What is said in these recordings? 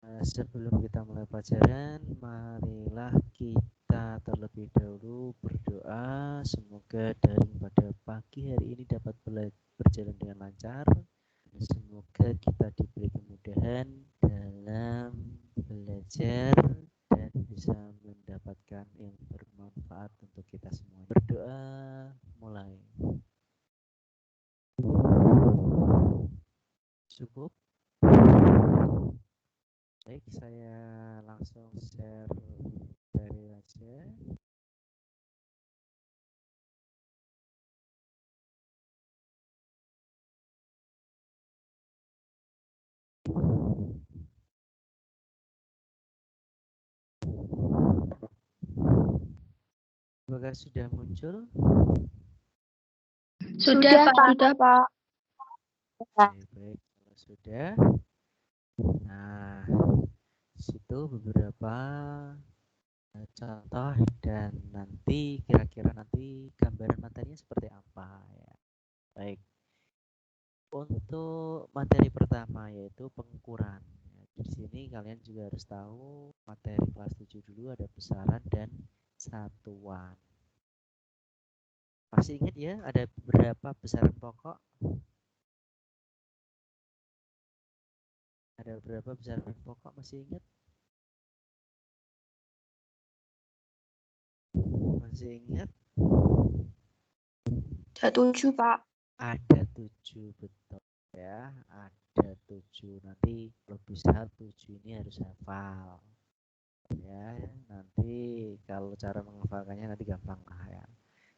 Sebelum kita mulai pelajaran, marilah kita terlebih dahulu berdoa. Semoga daring pada pagi hari ini dapat berjalan dengan lancar. Semoga kita diberi kemudahan dalam belajar dan bisa mendapatkan yang bermanfaat untuk kita semua. Berdoa, mulai. Cukup. Baik, saya langsung share dari aja. Apakah sudah muncul? Sudah, Pak. Sudah, Pak. Baik, kalau sudah. Nah, situ beberapa contoh dan nanti kira-kira nanti gambaran materinya seperti apa ya. Baik. Untuk materi pertama yaitu pengukuran. Ya, di sini kalian juga harus tahu materi kelas 7 dulu ada besaran dan satuan. Masih ingat ya ada beberapa besaran pokok? Ada beberapa besaran pokok masih ingat? Masih ingat? Ada 7, Pak. Ada 7, betul ya. Ada 7. Nanti kalau bisa 7 ini harus hafal. Ya, nanti kalau cara menghafalkannya nanti gampang lah ya.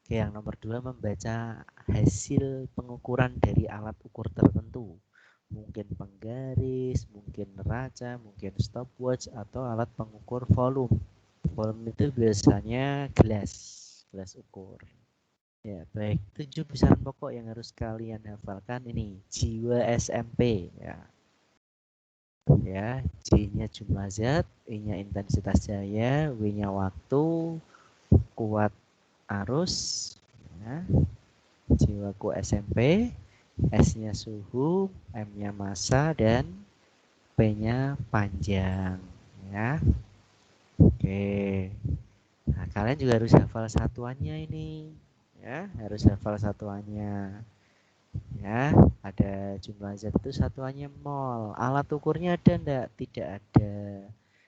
Oke, yang nomor 2 membaca hasil pengukuran dari alat ukur tertentu. Mungkin penggaris, mungkin neraca, mungkin stopwatch atau alat pengukur volume. Volume itu biasanya gelas ukur. Ya, baik. 7 besaran pokok yang harus kalian hafalkan ini. Jiwa SMP ya. Ya, J-nya jumlah zat, I-nya intensitas cahaya, W-nya waktu, kuat arus, ya. Jiwaku SMP, S-nya suhu, M-nya massa, dan P-nya panjang. Ya, oke. Nah, kalian juga harus hafal satuannya ini. Ya, harus hafal satuannya. Ya, ada jumlah zat itu satuannya mol. Alat ukurnya ada enggak? Tidak ada.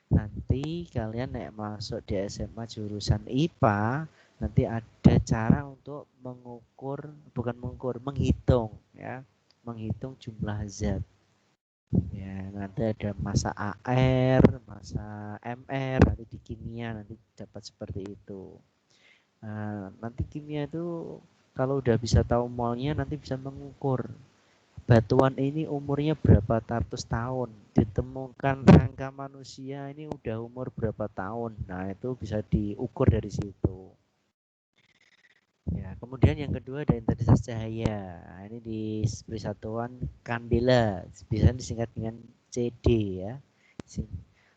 Nanti kalian naik masuk di SMA jurusan IPA, nanti ada cara untuk menghitung ya. Menghitung jumlah zat. Ya, nanti ada massa AR, massa MR, nanti di kimia nanti dapat seperti itu. Nah, nanti kimia itu kalau udah bisa tahu molnya nanti bisa mengukur batuan ini umurnya berapa ratus tahun, ditemukan rangka manusia ini udah umur berapa tahun. Nah, itu bisa diukur dari situ. Ya, kemudian yang kedua ada intensitas cahaya. Nah, ini diberi satuan kandela, bisa disingkat dengan CD ya.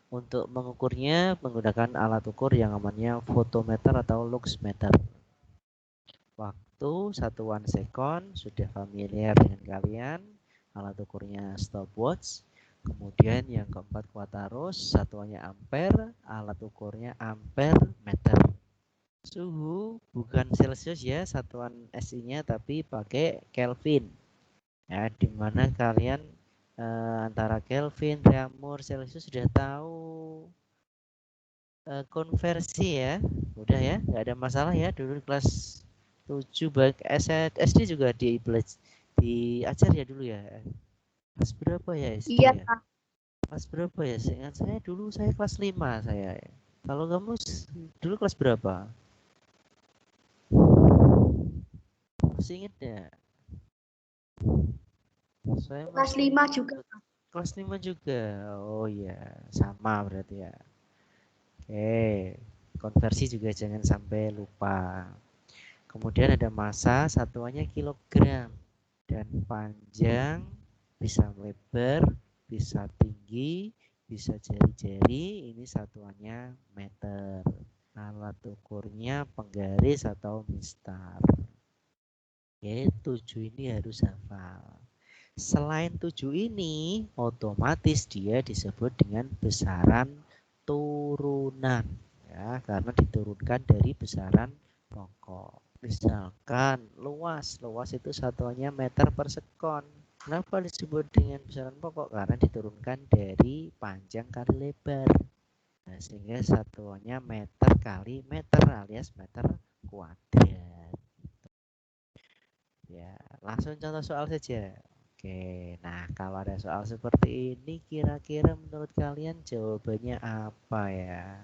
Untuk mengukurnya menggunakan alat ukur yang namanya fotometer atau luxmeter. Waktu satuan sekon sudah familiar dengan kalian, alat ukurnya stopwatch. Kemudian yang keempat kuat arus, satuannya ampere, alat ukurnya ampere meter. Suhu bukan Celsius ya, satuan SI-nya tapi pakai Kelvin. Ya, dimana kalian antara Kelvin, Reaumur, Celsius sudah tahu konversi ya. Udah ya, nggak ada masalah ya. Dulu kelas 7 baik SD juga diajar ya dulu ya. Kelas berapa ya SD Iya, ya? Pak. Kelas berapa ya? Seingat saya dulu saya kelas 5 saya. Kalau kamu dulu kelas berapa? Masih inget ya? Saya Kelas masih 5 juga. kelas 5 juga. Oh iya, sama berarti ya. Oke. Konversi juga jangan sampai lupa. Kemudian ada massa, satuannya kilogram. Dan panjang, bisa lebar, bisa tinggi, bisa jari-jari, ini satuannya meter. Alat ukurnya penggaris atau mistar. Oke, 7 ini harus hafal. Selain 7 ini, otomatis dia disebut dengan besaran turunan. Ya, karena diturunkan dari besaran pokok. Misalkan luas itu satuannya meter per sekon. Kenapa disebut dengan besaran pokok? Karena diturunkan dari panjang kali lebar. Nah, sehingga satuannya meter kali meter alias meter kuadrat. Ya, langsung contoh soal saja. Oke, nah kalau ada soal seperti ini, kira-kira menurut kalian jawabannya apa ya?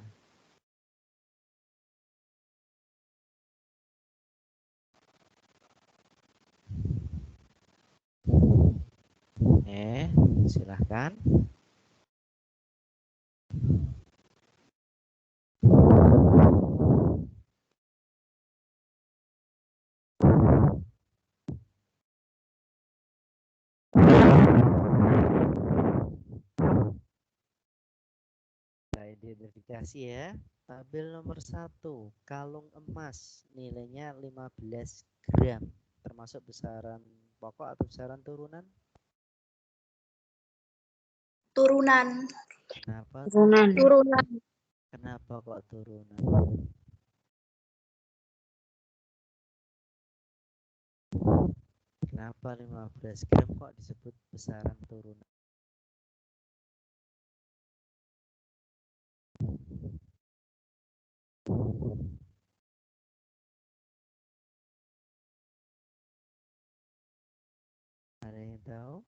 Silahkan. Kita identifikasi ya. Tabel nomor 1, kalung emas nilainya 15 gram. Termasuk besaran pokok atau besaran turunan? Turunan. Kenapa? Turunan. Kenapa kok turunan? Kenapa 15 gram kok disebut besaran turunan? Ada yang tahu?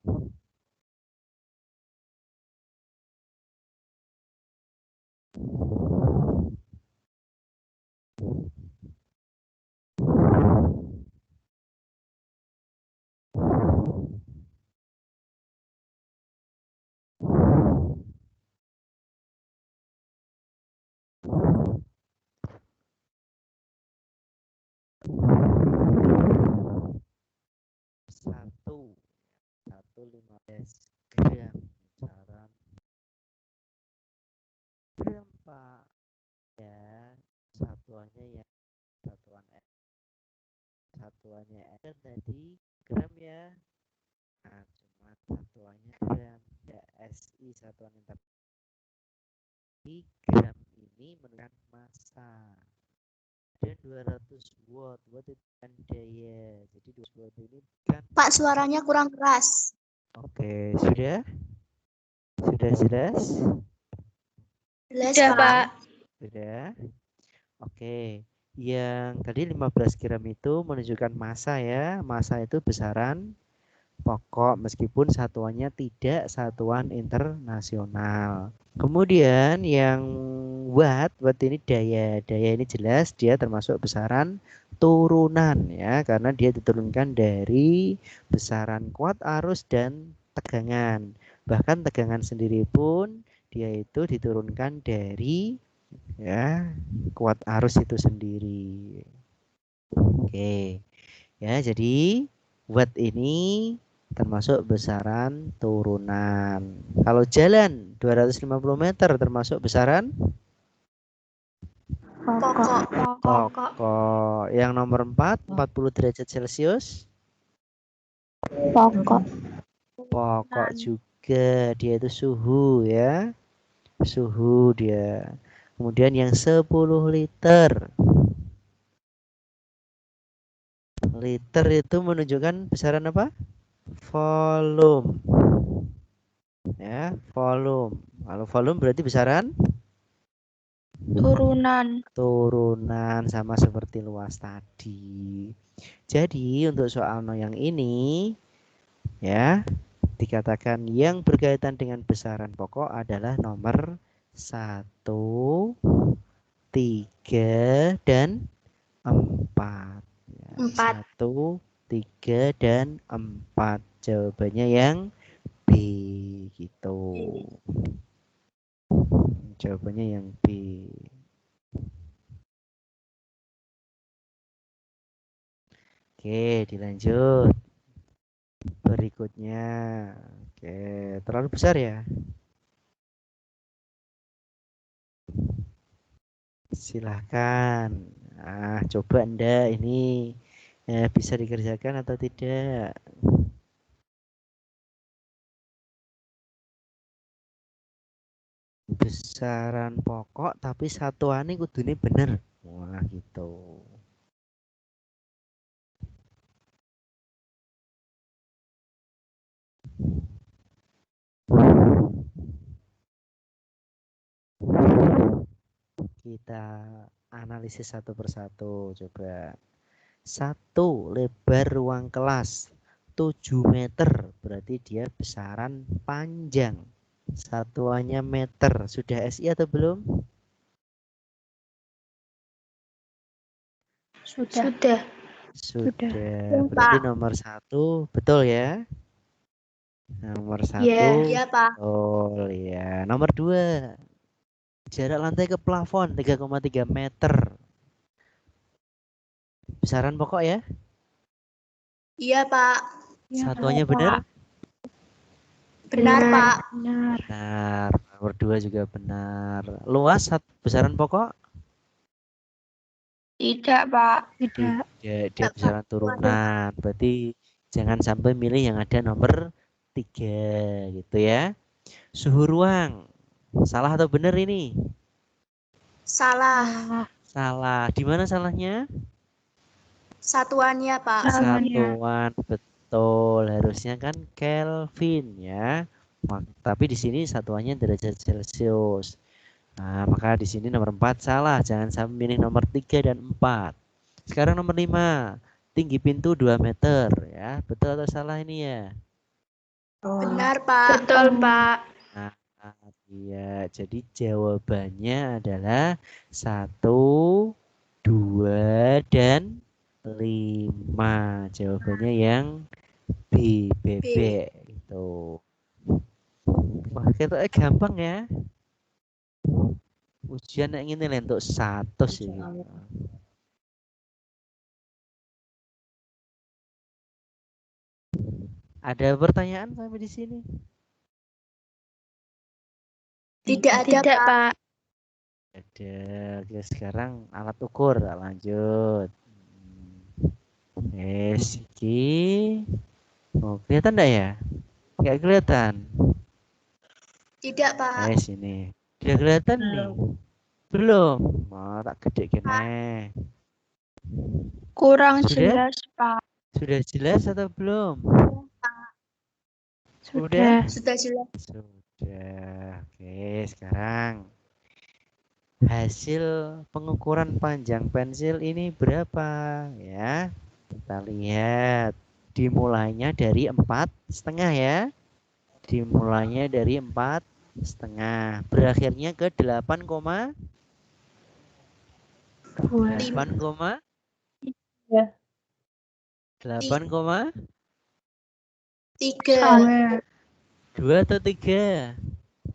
Satu 15 gram besaran gram Pak ya, satuannya ya satuannya kan tadi gram ya. Nah, cuma satuannya gram ya, SI satuan inter. Gram ini menunjukkan massa. Dan 200 watt itu kan daya. Jadi 200 watt ini kan. Pak, suaranya kurang keras. Oke, sudah? Sudah jelas? Jelas, Pak. Sudah. Oke. Yang tadi 15 gram itu menunjukkan massa ya. Massa itu besaran pokok meskipun satuannya tidak satuan internasional. Kemudian yang watt ini daya. Daya ini jelas dia termasuk besaran turunan ya, karena dia diturunkan dari besaran kuat arus dan tegangan. Bahkan tegangan sendiri pun dia itu diturunkan dari ya kuat arus itu sendiri. Oke. Ya, jadi watt ini termasuk besaran turunan. Kalau jalan 250 meter termasuk besaran pokok. Yang nomor 4, 40 derajat Celcius. Pokok juga, dia itu suhu ya. Suhu dia. Kemudian yang 10 liter. Liter itu menunjukkan besaran apa? Volume. Ya, volume. Kalau volume berarti besaran turunan sama seperti luas tadi. Jadi untuk soal yang ini ya dikatakan yang berkaitan dengan besaran pokok adalah nomor 1, 3, dan 4. Ya, 1, 3, dan 4. Jawabannya yang B gitu. Jawabannya yang B. Oke, dilanjut. Berikutnya. Oke, terlalu besar ya? Silahkan. Nah, coba Anda ini bisa dikerjakan atau tidak? besaran pokok tapi satuannya kudune bener. Wah, gitu. Kita analisis satu persatu coba. 1. Lebar ruang kelas 7 meter, berarti dia besaran panjang. Satuannya meter. Sudah SI atau belum? Sudah. Sudah. Berarti nomor 1 betul ya? Nomor 1 Iya, Pak. betul ya. Nomor 2, jarak lantai ke plafon 3,3 meter. Besaran pokok ya? Iya, Pak. Satuannya benar? Benar, Pak. Benar. Nomor 2 juga benar. Luas besaran pokok? Tidak, Pak. Tidak. Dia besaran turunan. Berarti jangan sampai milih yang ada nomor 3 gitu ya. Suhu ruang. Salah atau benar ini? Salah. Salah. Di mana salahnya? Satuannya, Pak. Satuan, betul. Harusnya kan Kelvin ya. Tapi di sini satuannya derajat Celcius. Nah, maka di sini nomor 4 salah. Jangan sampai milih nomor 3 dan 4. Sekarang nomor 5. Tinggi pintu 2 meter ya. Betul atau salah ini ya? Benar, Pak. Betul, Pak. Nah, iya. Jadi jawabannya adalah 1, 2, dan 5. Jawabannya yang B, bebek gitu. Wah, kayaknya gampang ya. Ujian yang ini untuk 100 sih. Ada pertanyaan sampai di sini? Tidak ada, Tidak, Pak. Pak. Ada. Oke, sekarang alat ukur. Lanjut. Siki. Oh, kelihatan enggak ya? Enggak kelihatan. Tidak, Pak. Sini. Udah kelihatan nih? Belum. Mau tak gede kene. Kurang Sudah? jelas, Pak. Sudah jelas atau belum? Sudah. Sudah jelas. Sudah. Oke, sekarang hasil pengukuran panjang pensil ini berapa ya? Kita lihat. Dimulainya dari 4,5 ya. Dimulainya dari 4,5. Berakhirnya ke 8, 8, 8, 3. 2 atau 3?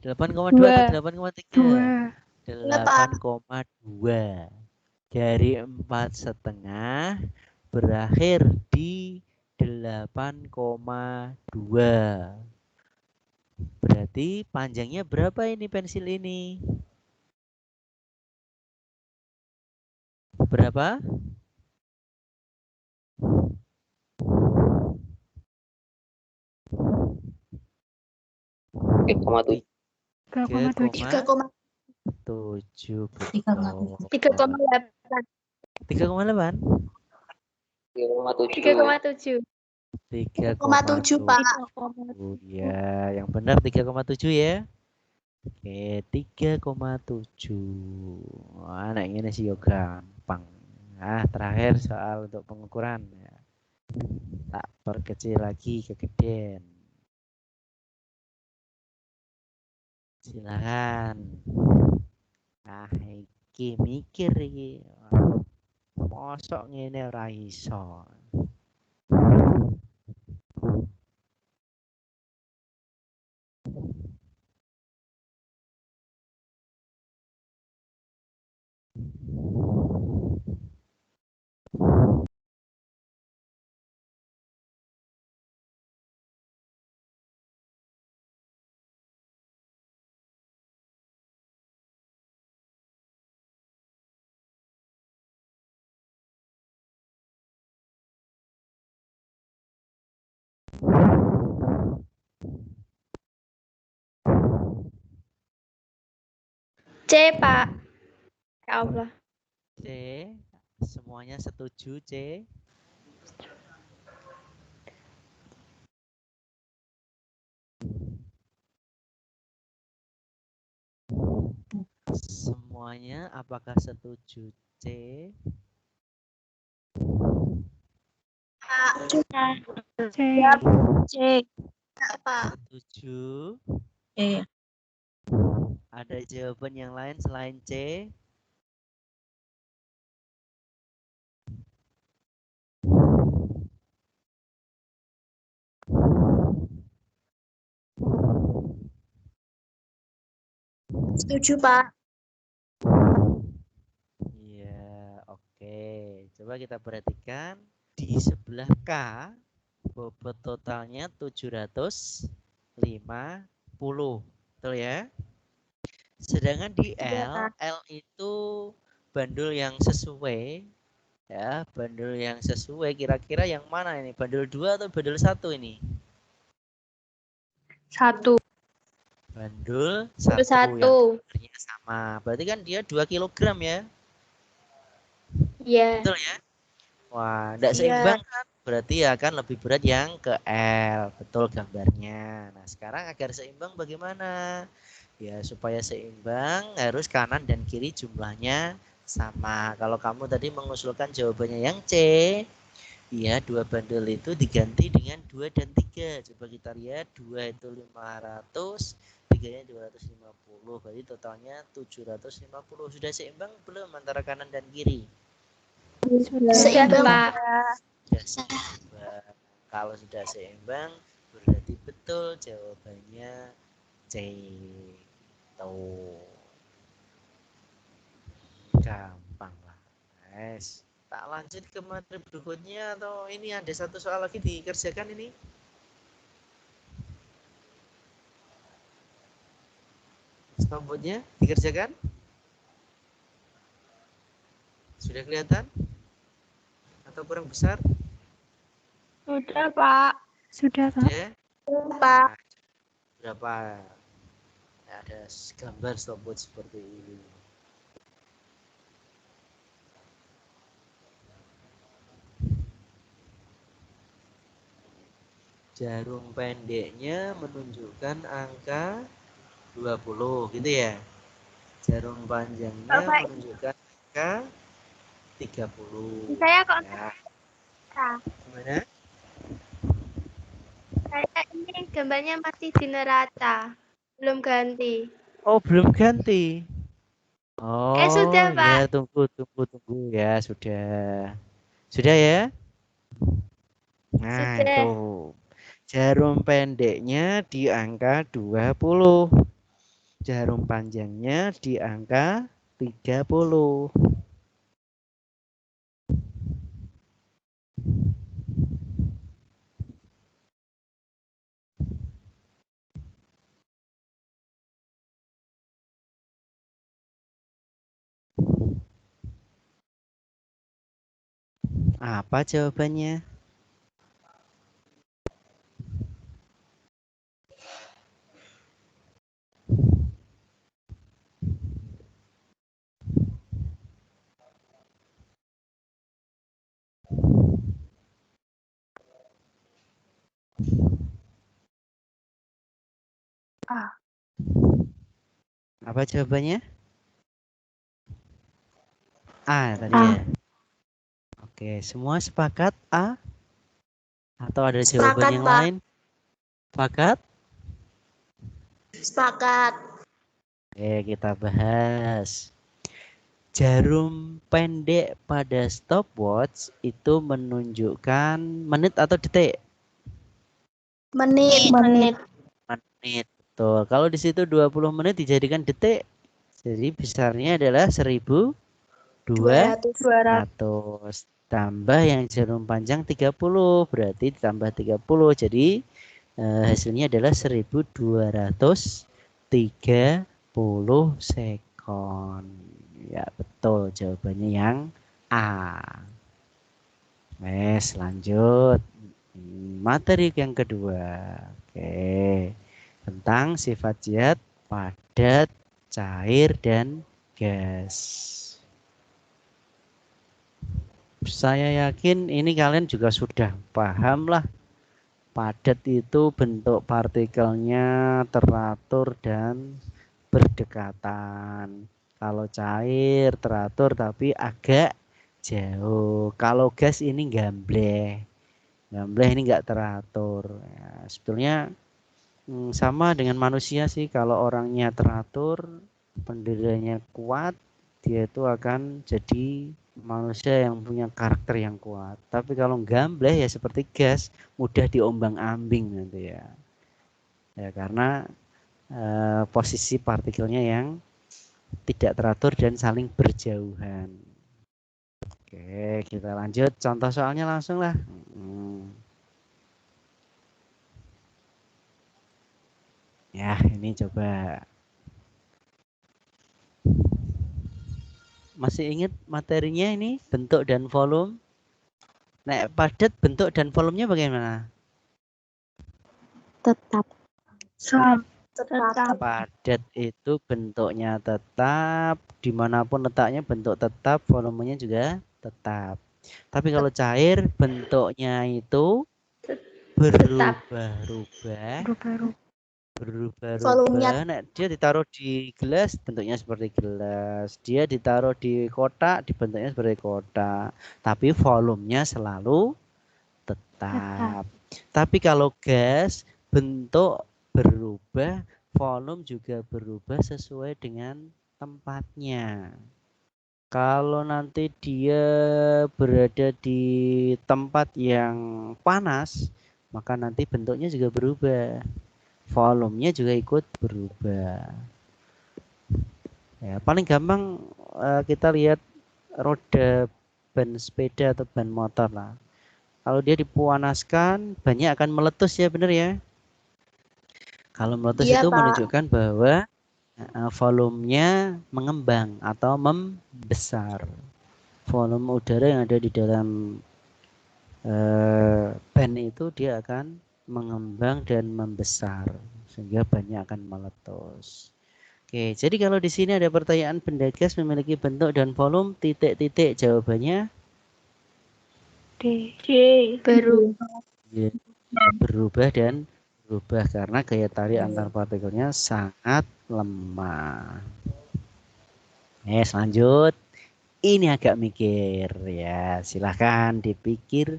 8,2 atau 8,3? 8,2. Dari 4,5 berakhir di 8,2. Berarti panjangnya berapa ini pensil ini? Berapa? 3,7. 3,7. 3,8. 3,8? 3,7. 3,7, Pak. Oh ya, yang benar 3,7 ya. Oke, 3,7. Wah, nah ini sih yo gampang. Nah, terakhir soal untuk pengukuran ya. Tak perkecil lagi kegedean. Silakan. Nah, iki mikir iki. Mosok ngene ora iso. C, Pak. Ya Allah. C. Semuanya setuju C? Semuanya apakah setuju C? C. C. Apa? Setuju? Iya. Ada jawaban yang lain selain C? Setuju, Pak. Iya, oke. Coba kita perhatikan di sebelah K bobot totalnya 750. Betul ya? Sedangkan di L itu bandul yang sesuai ya, bandul yang sesuai kira-kira yang mana ini? Bandul 2 atau bandul 1 ini? 1. Bandul 1 1. yang beratnya sama. Berarti kan dia 2 kg ya? Iya. Betul ya? Wah, tidak seimbang kan? Berarti ya kan lebih berat yang ke L. Betul gambarnya. Nah, sekarang agar seimbang bagaimana? Ya, supaya seimbang harus kanan dan kiri jumlahnya sama. Kalau kamu tadi mengusulkan jawabannya yang C, ya 2 bandel itu diganti dengan 2 dan 3. Coba kita lihat, 2 itu 500, 3-nya 250. Berarti totalnya 750. Sudah seimbang belum antara kanan dan kiri? Seimbang, Pak. Sudah seimbang. Kalau sudah seimbang, berarti betul jawabannya C. Tuh. Gampang lah. Nice. Tak lanjut ke materi berikutnya atau ini ada satu soal lagi dikerjakan ini? Stopwatchnya dikerjakan? Sudah kelihatan? Atau kurang besar? Sudah, Pak. Sudah, Pak. Sudah? Pak. Berapa? Ada gambar stopwatch seperti ini. Jarum pendeknya menunjukkan angka 20 gitu ya. Jarum panjangnya menunjukkan angka 30. Saya kok ya. Gimana? Saya ini gambarnya masih di neraca. Belum ganti. Oh, belum ganti. Oh, sudah, Pak. ya tunggu ya, sudah. Sudah ya? Nah, Sudah. itu. Jarum pendeknya di angka 20. Jarum panjangnya di angka 30. Apa jawabannya? A. Apa jawabannya? A tadi A. ya. Oke, semua sepakat A? Atau ada jawaban Sepakat, yang Pak. lain? Sepakat? Sepakat. Oke, kita bahas. Jarum pendek pada stopwatch itu menunjukkan menit atau detik? Menit. Menit. Betul. Kalau di situ 20 menit dijadikan detik, jadi besarnya adalah 1200. Tambah yang jarum panjang 30, berarti ditambah 30. Jadi hasilnya adalah 1230 sekon. Ya, betul jawabannya yang A. Lanjut. Materi yang kedua. Oke. Tentang sifat zat pada cair dan gas. Saya yakin ini kalian juga sudah paham lah. Padat itu bentuk partikelnya teratur dan berdekatan. Kalau cair teratur tapi agak jauh. Kalau gas ini gambleh. Gambleh ini enggak teratur. Ya, sebetulnya sama dengan manusia sih. Kalau orangnya teratur, pendidikannya kuat, dia itu akan jadi manusia yang punya karakter yang kuat. Tapi kalau gambleh ya seperti gas, mudah diombang-ambing nanti ya. Ya karena posisi partikelnya yang tidak teratur dan saling berjauhan. Oke, kita lanjut. Contoh soalnya langsung lah. Ya, ini coba. Masih ingat materinya ini bentuk dan volume? Nah, padat bentuk dan volumenya bagaimana? Tetap. Tetap. Padat itu bentuknya tetap, dimanapun letaknya bentuk tetap, volumenya juga tetap. Tapi kalau cair bentuknya itu berubah-ubah. Berubah-ubah. Nah, dia ditaruh di gelas bentuknya seperti gelas. Dia ditaruh di kotak dibentuknya seperti kotak. Tapi volumenya selalu tetap. Tapi kalau gas bentuk berubah, volume juga berubah sesuai dengan tempatnya. Kalau nanti dia berada di tempat yang panas, maka nanti bentuknya juga berubah. Volumenya juga ikut berubah. Ya, paling gampang kita lihat roda ban sepeda atau ban motor lah. Kalau dia dipanaskan, banyak akan meletus ya, benar ya? Kalau meletus Iya, itu Pak. menunjukkan bahwa volumenya mengembang atau membesar. Volume udara yang ada di dalam ban itu dia akan mengembang dan membesar sehingga banyak akan meletus. Oke, jadi kalau di sini ada pertanyaan benda gas memiliki bentuk dan volume titik-titik, jawabannya D. Berubah dan berubah karena gaya tarik antar partikelnya sangat lemah. Lanjut. Ini agak mikir ya, silahkan dipikir.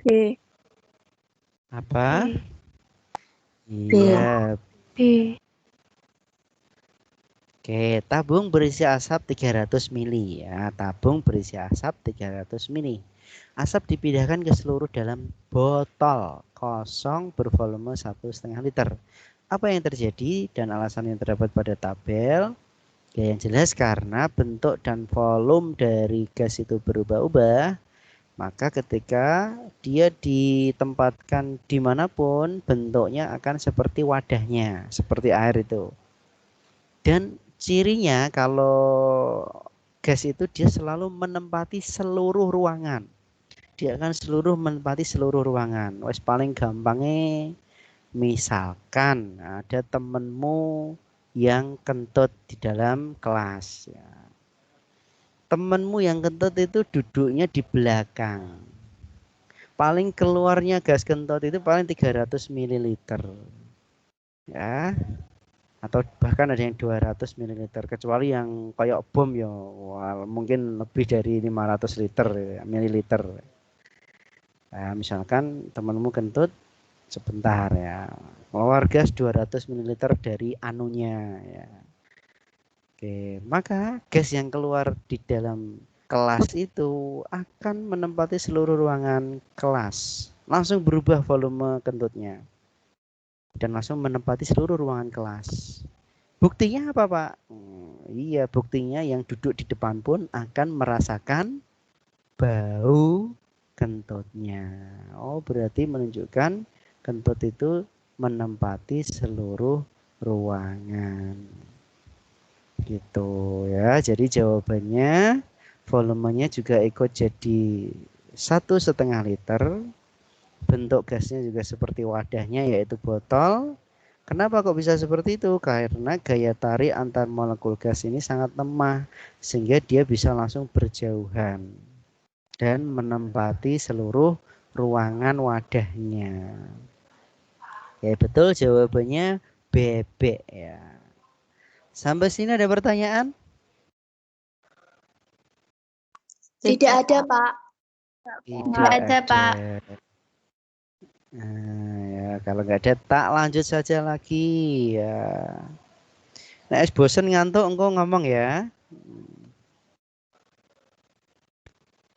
B. Apa? B. Iya. B. Oke, tabung berisi asap 300 mili ya. Tabung berisi asap 300 mili. Asap dipindahkan ke seluruh dalam botol kosong bervolume 1,5 liter. Apa yang terjadi dan alasan yang terdapat pada tabel? Ya, yang jelas karena bentuk dan volume dari gas itu berubah-ubah, maka ketika dia ditempatkan dimanapun bentuknya akan seperti wadahnya, seperti air itu. Dan cirinya kalau gas itu dia selalu menempati seluruh ruangan. Dia akan menempati seluruh ruangan. Wes paling gampangnya misalkan ada temenmu yang kentut di dalam kelas ya. Temenmu yang kentut itu duduknya di belakang. Paling keluarnya gas kentut itu paling 300 ml. Ya. Atau bahkan ada yang 200 ml, kecuali yang kayak bom ya wah, mungkin lebih dari 500 liter mililiter. Nah, misalkan temanmu kentut sebentar ya, keluar gas 200 ml dari anunya ya. Oke, maka gas yang keluar di dalam kelas itu akan menempati seluruh ruangan kelas. Langsung berubah volume kentutnya. Dan langsung menempati seluruh ruangan kelas. Buktinya apa, Pak? Iya, buktinya yang duduk di depan pun akan merasakan bau kentutnya. Oh, berarti menunjukkan kentut itu menempati seluruh ruangan. Gitu ya. Jadi jawabannya volumenya juga ikut jadi 1,5 liter. Bentuk gasnya juga seperti wadahnya yaitu botol. Kenapa kok bisa seperti itu? Karena gaya tarik antar molekul gas ini sangat lemah sehingga dia bisa langsung berjauhan dan menempati seluruh ruangan wadahnya. Ya betul, jawabannya bebek ya. Sampai sini ada pertanyaan? Tidak ada, Pak. Tidak ada, Pak. Nah, ya kalau nggak ada tak lanjut saja lagi ya. Nah, bosen ngantuk engkau ngomong ya.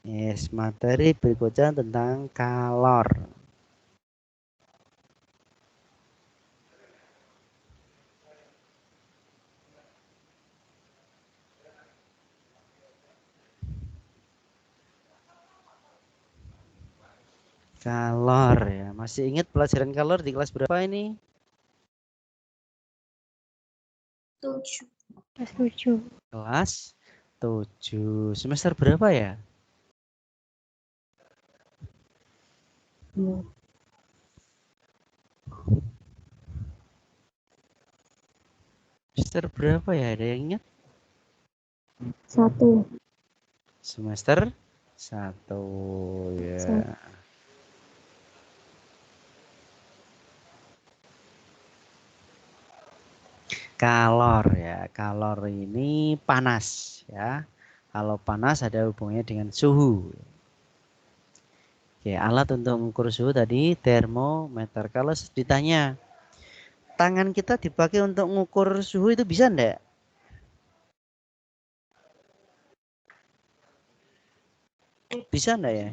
Yes, materi berikutnya tentang kalor. Kalor ya. Masih ingat pelajaran kalor di kelas berapa ini? 7. Kelas 7. Kelas 7. Semester berapa ya? Semester berapa ya? Ada yang ingat? 1. Semester 1 ya. Kalor ya. Kalor ini panas ya. Kalau panas ada hubungannya dengan suhu. Oke, alat untuk mengukur suhu tadi termometer. Kalau ditanya tangan kita dipakai untuk mengukur suhu itu bisa enggak? Bisa enggak ya?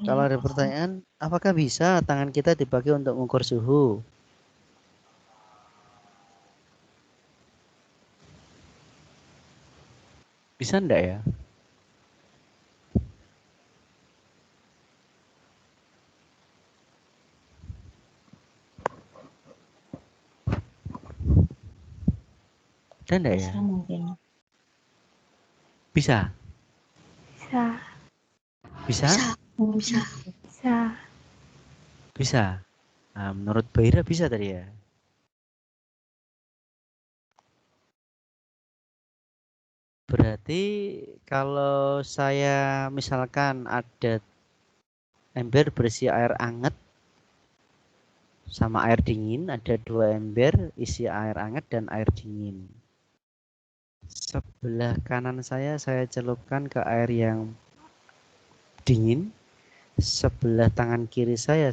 Kalau ada pertanyaan, apakah bisa tangan kita dipakai untuk mengukur suhu? Bisa enggak ya? Bisa enggak ya? Mungkin. Bisa? Bisa. Bisa? Bisa. Bisa. Bisa. Nah, menurut Baira bisa tadi ya? Berarti kalau saya misalkan ada ember berisi air hangat sama air dingin, ada 2 ember isi air hangat dan air dingin. Sebelah kanan saya celupkan ke air yang dingin. Sebelah tangan kiri saya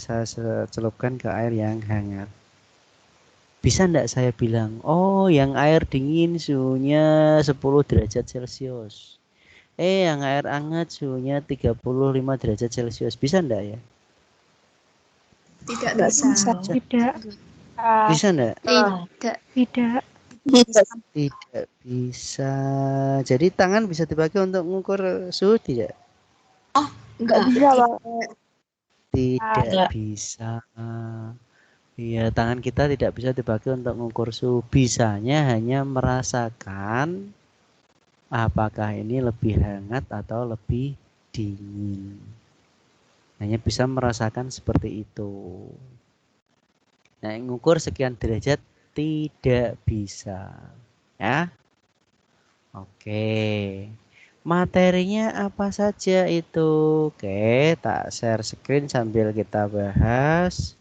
celupkan ke air yang hangat. Bisa enggak saya bilang, oh yang air dingin suhunya 10 derajat Celcius. Yang air hangat suhunya 35 derajat Celcius. Bisa enggak ya? Tidak bisa. Tidak. Bisa enggak? Tidak. Tidak. Tidak bisa. Jadi tangan bisa dipakai untuk mengukur suhu tidak? Enggak bisa, Bang. Tidak bisa. Iya, tangan kita tidak bisa dipakai untuk mengukur suhu. Bisanya hanya merasakan apakah ini lebih hangat atau lebih dingin. Hanya bisa merasakan seperti itu. Nah, mengukur sekian derajat tidak bisa. Ya. Oke. Materinya apa saja itu? Oke, tak share screen sambil kita bahas.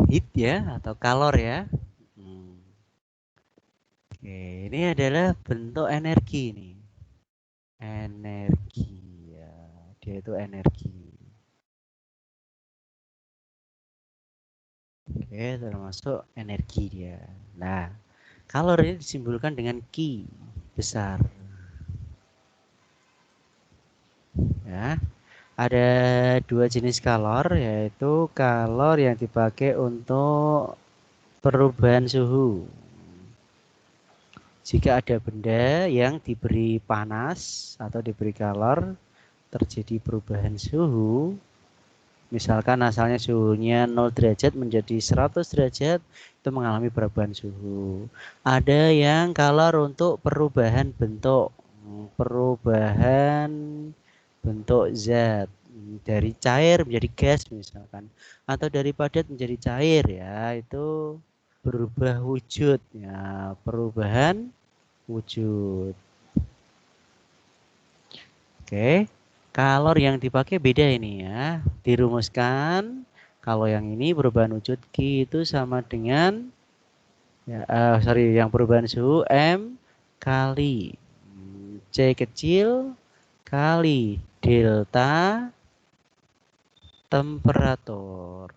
heat ya atau kalor ya. Oke, ini adalah bentuk energi nih. Energi ya, dia itu energi. Oke, termasuk energi dia. Nah, kalor ini disimbolkan dengan Q besar. Ya, ada dua jenis kalor, yaitu kalor yang dipakai untuk perubahan suhu. Jika ada benda yang diberi panas atau diberi kalor, terjadi perubahan suhu, misalkan asalnya suhunya 0 derajat menjadi 100 derajat, itu mengalami perubahan suhu. Ada yang kalor untuk perubahan bentuk, zat dari cair menjadi gas misalkan, atau dari padat menjadi cair ya, itu berubah wujud ya, perubahan wujud. Oke, kalor yang dipakai beda ini ya, dirumuskan kalau yang ini perubahan wujud Q itu sama dengan ya, yang perubahan suhu M kali C kecil kali delta temperatur.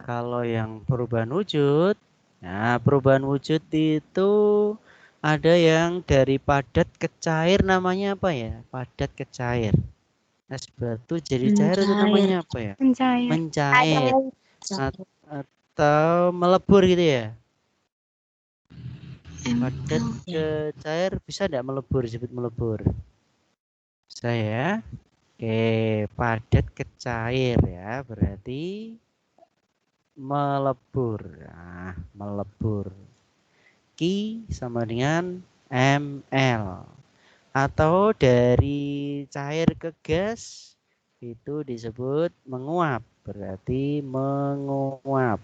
Kalau yang perubahan wujud, nah perubahan wujud itu ada yang dari padat ke cair, namanya apa ya? Padat ke cair. Es batu jadi cair itu namanya apa ya? Mencair. Mencair. Atau melebur gitu ya? Padat ke cair bisa enggak melebur, disebut melebur? Bisa ya? Oke, padat ke cair ya, berarti melebur. Nah, melebur. Q sama dengan ml. Atau dari cair ke gas itu disebut menguap. Berarti menguap.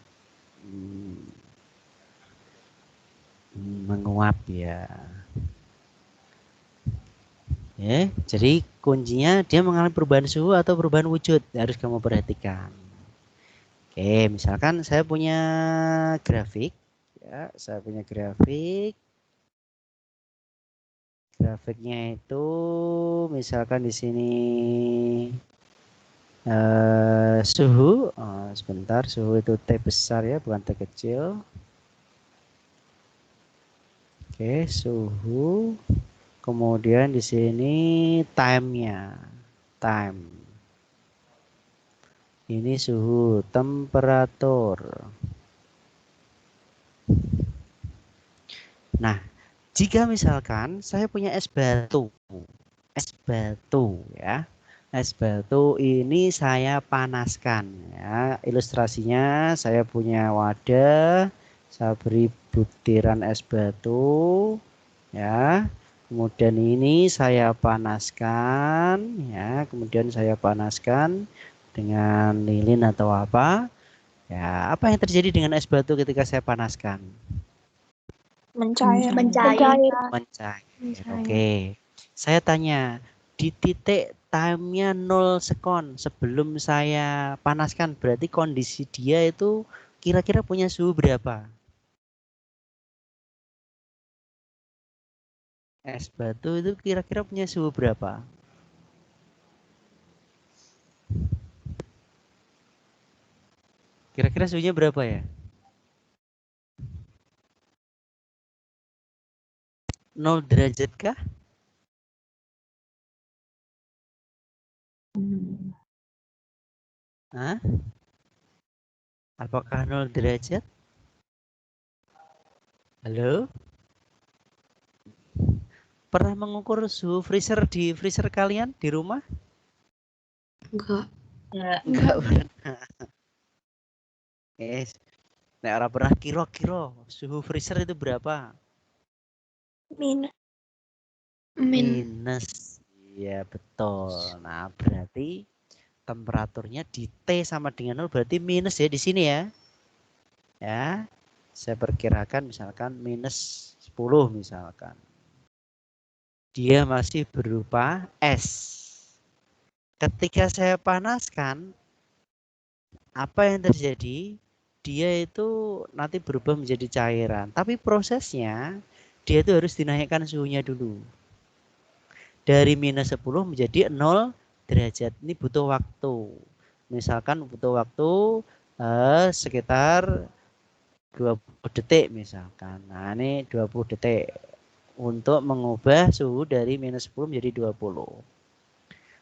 Menguap ya. Ya, jadi kuncinya dia mengalami perubahan suhu atau perubahan wujud, harus kamu perhatikan. Oke, misalkan saya punya grafik, ya, saya punya grafik. Grafiknya itu misalkan di sini suhu, sebentar, suhu itu T besar ya, bukan T kecil. Oke, suhu. Kemudian di sini time-nya, time. Ini suhu, temperatur. Nah, jika misalkan saya punya es batu ya, es batu ini saya panaskan ya. Ilustrasinya saya punya wadah, saya beri butiran es batu ya. Kemudian ini saya panaskan ya, kemudian saya panaskan dengan lilin atau apa. Ya, apa yang terjadi dengan es batu ketika saya panaskan? Mencair. Oke. Saya tanya, di titik time-nya 0 sekon sebelum saya panaskan, berarti kondisi dia itu kira-kira punya suhu berapa? Es batu itu kira-kira punya suhu berapa? Kira-kira suhunya berapa ya? 0 derajat kah? Hah? Apakah 0 derajat? Halo? Pernah mengukur suhu freezer di freezer kalian di rumah? Enggak pernah. Yes. Nek ora pernah kira-kira suhu freezer itu berapa? Minus. Iya, betul. Nah, berarti temperaturnya di T sama dengan 0 berarti minus ya di sini ya. Ya. Saya perkirakan misalkan minus 10 misalkan. Dia masih berupa es. Ketika saya panaskan, apa yang terjadi? Dia itu nanti berubah menjadi cairan. Tapi prosesnya dia itu harus dinaikkan suhunya dulu. Dari minus 10 menjadi 0 derajat. Ini butuh waktu. Misalkan butuh waktu sekitar 20 detik misalkan. Nah ini 20 detik untuk mengubah suhu dari minus 10 menjadi 20.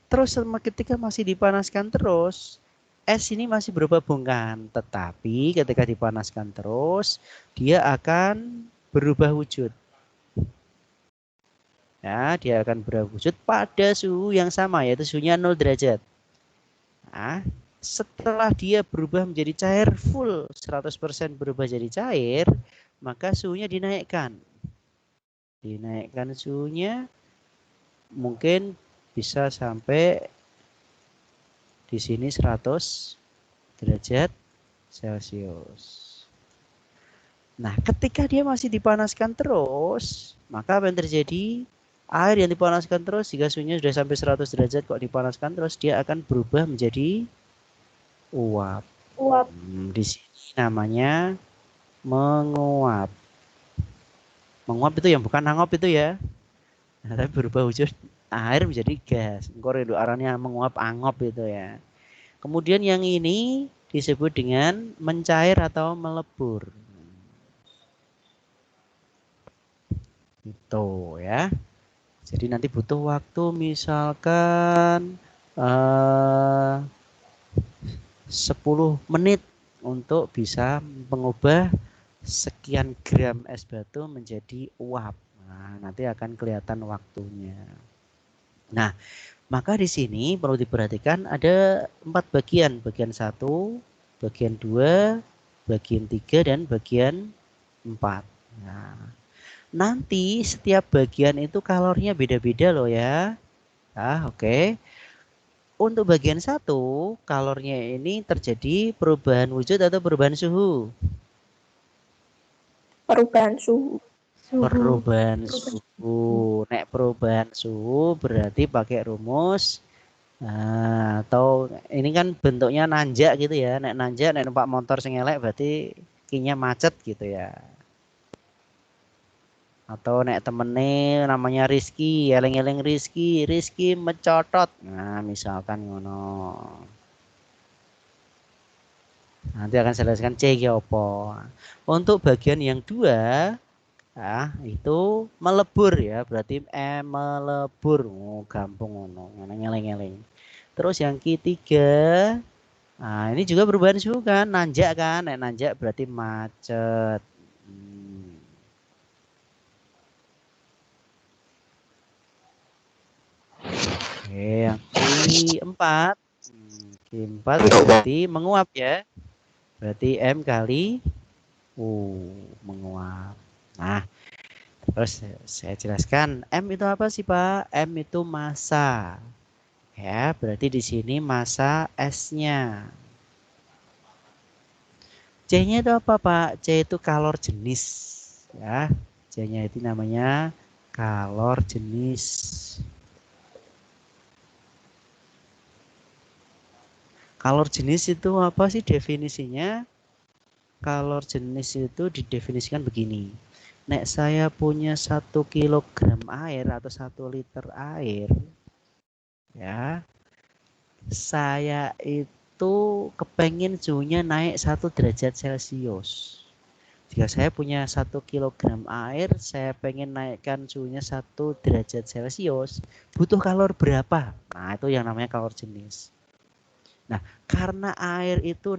Terus ketika masih dipanaskan terus, es ini masih berupa bongkahan. Tetapi ketika dipanaskan terus, dia akan berubah wujud. Ya, dia akan berubah wujud pada suhu yang sama, yaitu suhunya 0 derajat. Nah, setelah dia berubah menjadi cair full, 100% berubah jadi cair, maka suhunya dinaikkan. Dinaikkan suhunya mungkin bisa sampai di sini 100 derajat Celcius. Nah, ketika dia masih dipanaskan terus, maka apa yang terjadi? Air yang dipanaskan terus, jika suhunya sudah sampai 100 derajat kok dipanaskan terus, dia akan berubah menjadi uap. Uap. Di sini namanya menguap. Menguap itu yang bukan hanguap itu ya. Nah, tapi berubah wujud air menjadi gas. Engkau arahnya menguap angop itu ya. Kemudian yang ini disebut dengan mencair atau melebur. Itu ya. Jadi nanti butuh waktu misalkan 10 menit untuk bisa mengubah sekian gram es batu menjadi uap. Nah, nanti akan kelihatan waktunya. Nah, maka di sini perlu diperhatikan ada 4 bagian. Bagian 1, bagian 2, bagian 3, dan bagian 4. Nah, nanti setiap bagian itu kalorinya beda-beda loh ya. Nah, oke. Untuk bagian 1, kalorinya ini terjadi perubahan wujud atau perubahan suhu? Perubahan suhu. Perubahan suhu. Nek perubahan suhu berarti pakai rumus. Nah, atau ini kan bentuknya nanjak gitu ya. Nek nanjak, nek numpak motor sing elek berarti kinya macet gitu ya. Atau nek temene namanya Rizky, eleng-eleng Rizky mencotot. Nah, misalkan ngono. Nanti akan saya jelaskan C ki opo. Untuk bagian yang 2, itu melebur ya, berarti melebur. Oh, gampang ngono, ngeleng-ngeleng. Terus yang ketiga, nah ini juga perubahan suhu kan, nanjak kan, nanjak berarti macet. Oke, yang keempat, keempat berarti menguap ya, berarti M kali U, menguap. Nah, terus saya jelaskan M itu apa sih Pak? M itu massa. Ya, berarti di sini massa S-nya. C-nya itu apa Pak? C itu kalor jenis. Ya, C-nya itu namanya kalor jenis. Kalor jenis itu apa sih definisinya? Kalor jenis itu didefinisikan begini. Nek saya punya 1 kilogram air atau 1 liter air, ya, saya itu kepengen suhunya naik 1 derajat Celcius. Jika saya punya 1 kilogram air, saya pengen naikkan suhunya 1 derajat Celcius, butuh kalor berapa? Nah, itu yang namanya kalor jenis. Nah, karena air itu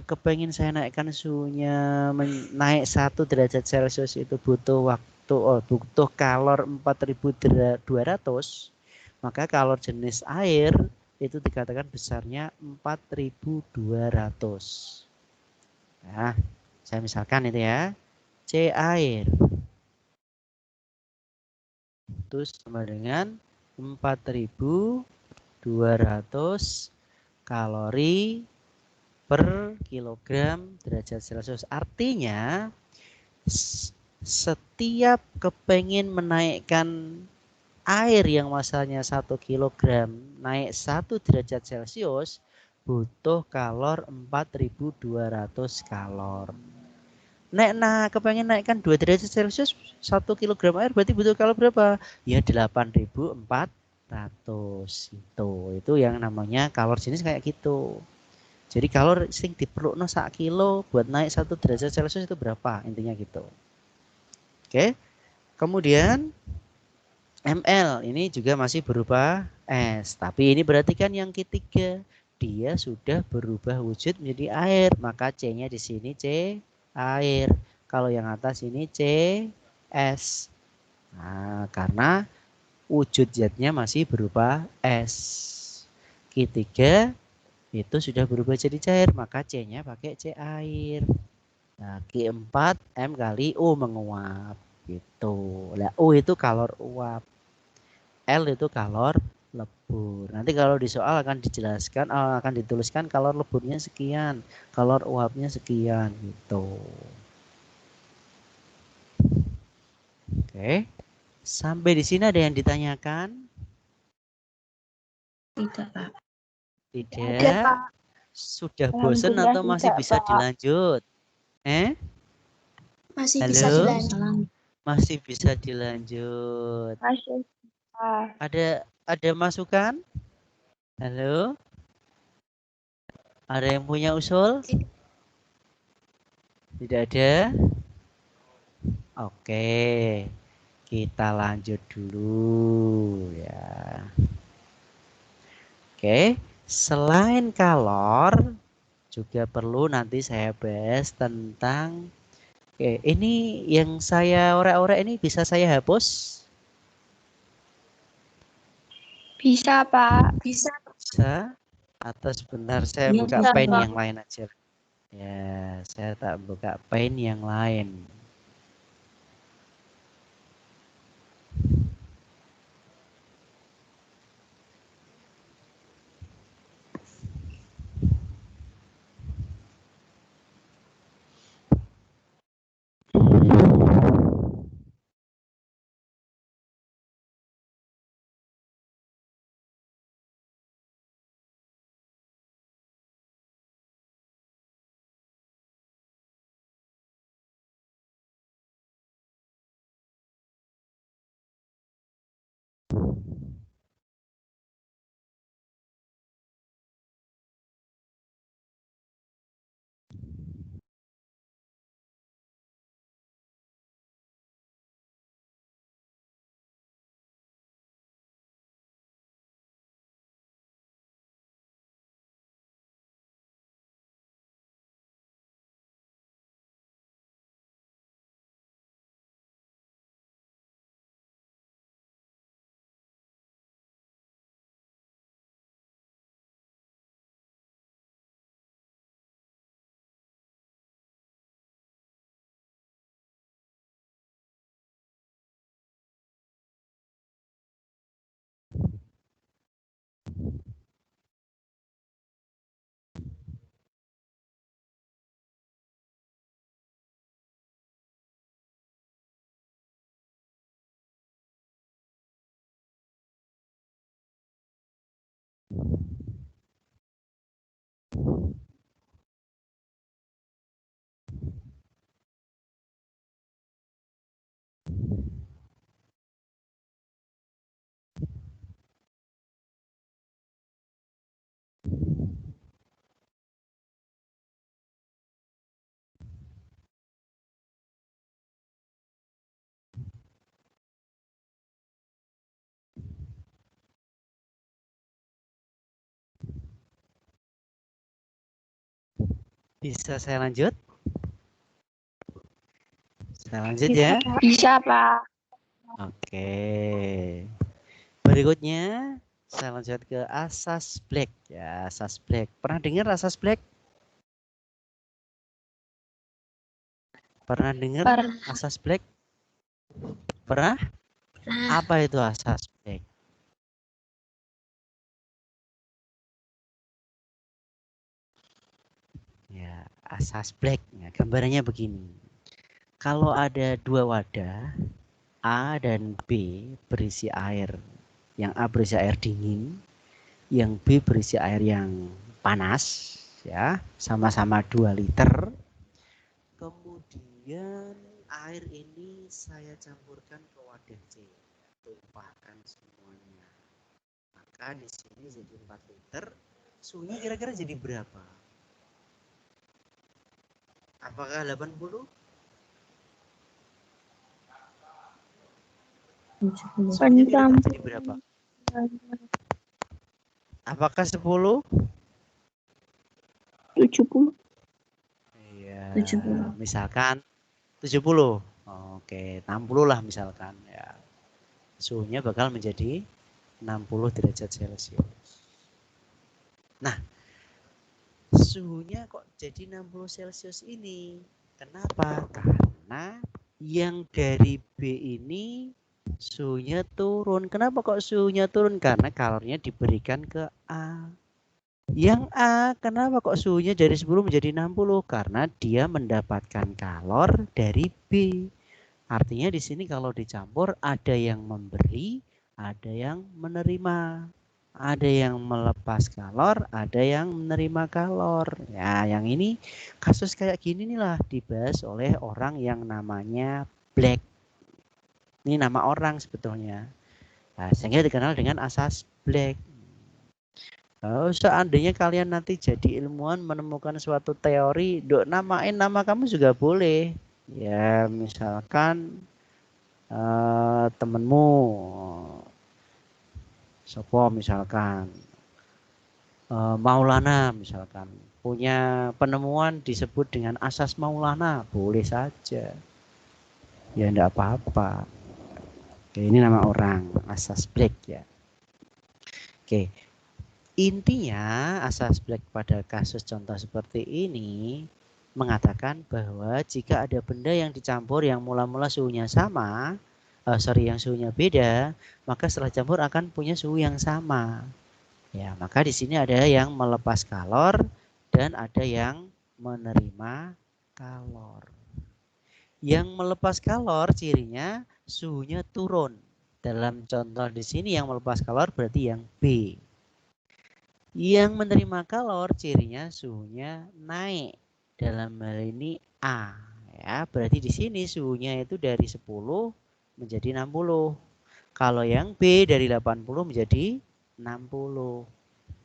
kepengen saya naikkan suhunya naik 1 derajat Celcius itu butuh waktu, butuh kalor 4200, maka kalor jenis air itu dikatakan besarnya 4200. Nah, saya misalkan itu ya, C air itu sama dengan 4200 kalori per kilogram derajat Celcius. Artinya setiap kepengen menaikkan air yang masanya 1 kilogram naik 1 derajat Celcius, butuh kalor 4.200 kalor. Kepengen naikkan 2 derajat Celcius 1 kg air berarti butuh kalor berapa? Ya 8.400 itu yang namanya kalor jenis kayak gitu. Jadi kalor sing diperlukan 1 kilo buat naik 1 derajat Celcius itu berapa? Intinya gitu. Oke. Kemudian ml ini juga masih berupa es, tapi ini berarti kan yang ketiga dia sudah berubah wujud menjadi air, maka C-nya di sini C air. Kalau yang atas ini C es. Nah, karena wujud zat-nya masih berupa es. Q3 itu sudah berubah jadi cair, maka C-nya pakai C air. Nah, Q4 M kali U menguap gitu. Nah, U itu kalor uap. L itu kalor lebur. Nanti kalau di soal akan dijelaskan, akan dituliskan kalor leburnya sekian, kalor uapnya sekian gitu. Oke. Sampai di sini ada yang ditanyakan? Tidak, Pak. Tidak. Ada, Pak. Sudah bosan atau masih bisa dilanjut? Masih Halo? bisa dilanjut. Masih bisa dilanjut. Masih. Ada masukan? Halo? Ada yang punya usul? Tidak ada? Oke. Kita lanjut dulu ya. Oke, selain kalor juga perlu nanti saya bahas tentang ini yang saya orek-orek ini bisa saya hapus? Bisa, Pak. Bisa. Bisa? Atau sebentar saya Iya, buka bisa, pen Pak. yang lain aja. Ya, saya tak buka pen yang lain. Bisa saya lanjut? Saya lanjut ya. Bisa, Pak. Oke. Berikutnya saya lanjut ke asas Black ya, asas Black. Pernah dengar asas Black? Pernah dengar asas Black? Pernah? Apa itu asas Black? Ya, asas Black. Ya, gambarannya begini. Kalau ada dua wadah A dan B berisi air, yang A berisi air dingin, yang B berisi air yang panas ya, sama-sama 2 liter. Kemudian air ini saya campurkan ke wadah C, tumpahkan semuanya. Maka di sini jadi 4 liter. Suhunya kira-kira jadi berapa? Apakah 80? 70. Suhunya kira-kira jadi berapa? Apakah 10? 70. Iya, 70. misalkan 70. Oke, 60 lah misalkan ya. Suhunya bakal menjadi 60 derajat Celcius. Nah, suhunya kok jadi 60 Celcius ini? Kenapa? Karena yang dari B ini suhunya turun. Kenapa kok suhunya turun? Karena kalornya diberikan ke A. Yang A, kenapa kok suhunya dari 10 menjadi 60? Karena dia mendapatkan kalor dari B. Artinya di sini kalau dicampur ada yang memberi, ada yang menerima. Ada yang melepas kalor, ada yang menerima kalor. Ya, yang ini kasus kayak gini nih lah dibahas oleh orang yang namanya Black. Ini nama orang sebetulnya. Nah, sehingga dikenal dengan asas Black. Kalau seandainya kalian nanti jadi ilmuwan menemukan suatu teori, dok namain nama kamu juga boleh. Ya, misalkan temenmu sopo misalkan Maulana misalkan punya penemuan disebut dengan asas Maulana, boleh saja. Ya enggak apa-apa. Oke, ini nama orang, asas Black ya. Oke. Intinya asas Black pada kasus contoh seperti ini mengatakan bahwa jika ada benda yang dicampur yang mula-mula suhunya sama, yang suhunya beda, maka setelah campur akan punya suhu yang sama. Ya, maka di sini ada yang melepas kalor dan ada yang menerima kalor. Yang melepas kalor cirinya suhunya turun. Dalam contoh di sini yang melepas kalor berarti yang B. Yang menerima kalor cirinya suhunya naik. Dalam hal ini A. Ya, berarti di sini suhunya itu dari 10 menjadi 60. Kalau yang B dari 80 menjadi 60.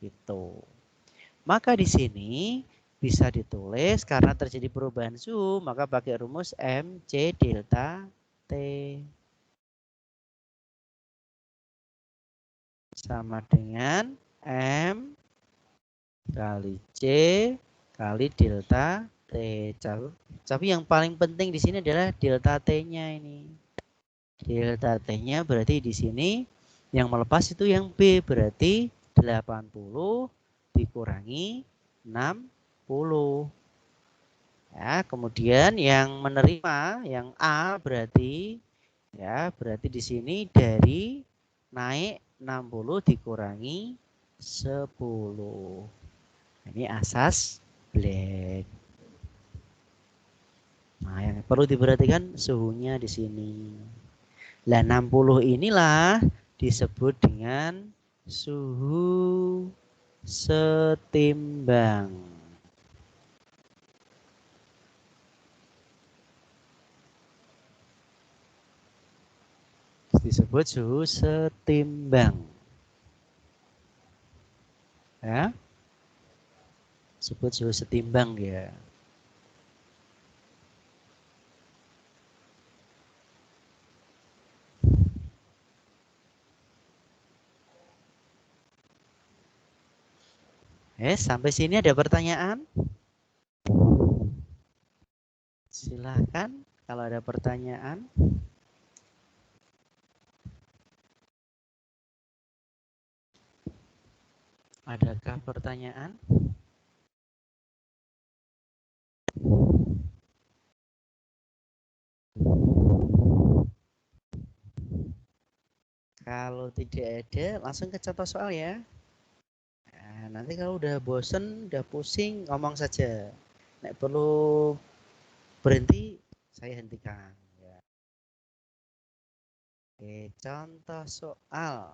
Gitu. Maka di sini bisa ditulis karena terjadi perubahan suhu, maka pakai rumus MC delta T sama dengan M kali C kali delta T. Tapi yang paling penting di sini adalah delta T-nya ini. Delta T-nya berarti di sini yang melepas itu yang B, berarti 80 dikurangi 60. Ya, kemudian yang menerima yang A berarti di sini dari naik 60 dikurangi 10. Ini asas Black. Nah, yang perlu diperhatikan suhunya di sini. Lah 60 inilah disebut dengan suhu setimbang. Disebut suhu setimbang. Ya. Disebut suhu setimbang ya. Sampai sini ada pertanyaan? Silahkan kalau ada pertanyaan. Adakah pertanyaan? Kalau tidak ada, langsung ke contoh soal ya. Nah, nanti kalau udah bosen, udah pusing, ngomong saja. Nek perlu berhenti, saya hentikan. Ya. Oke, contoh soal.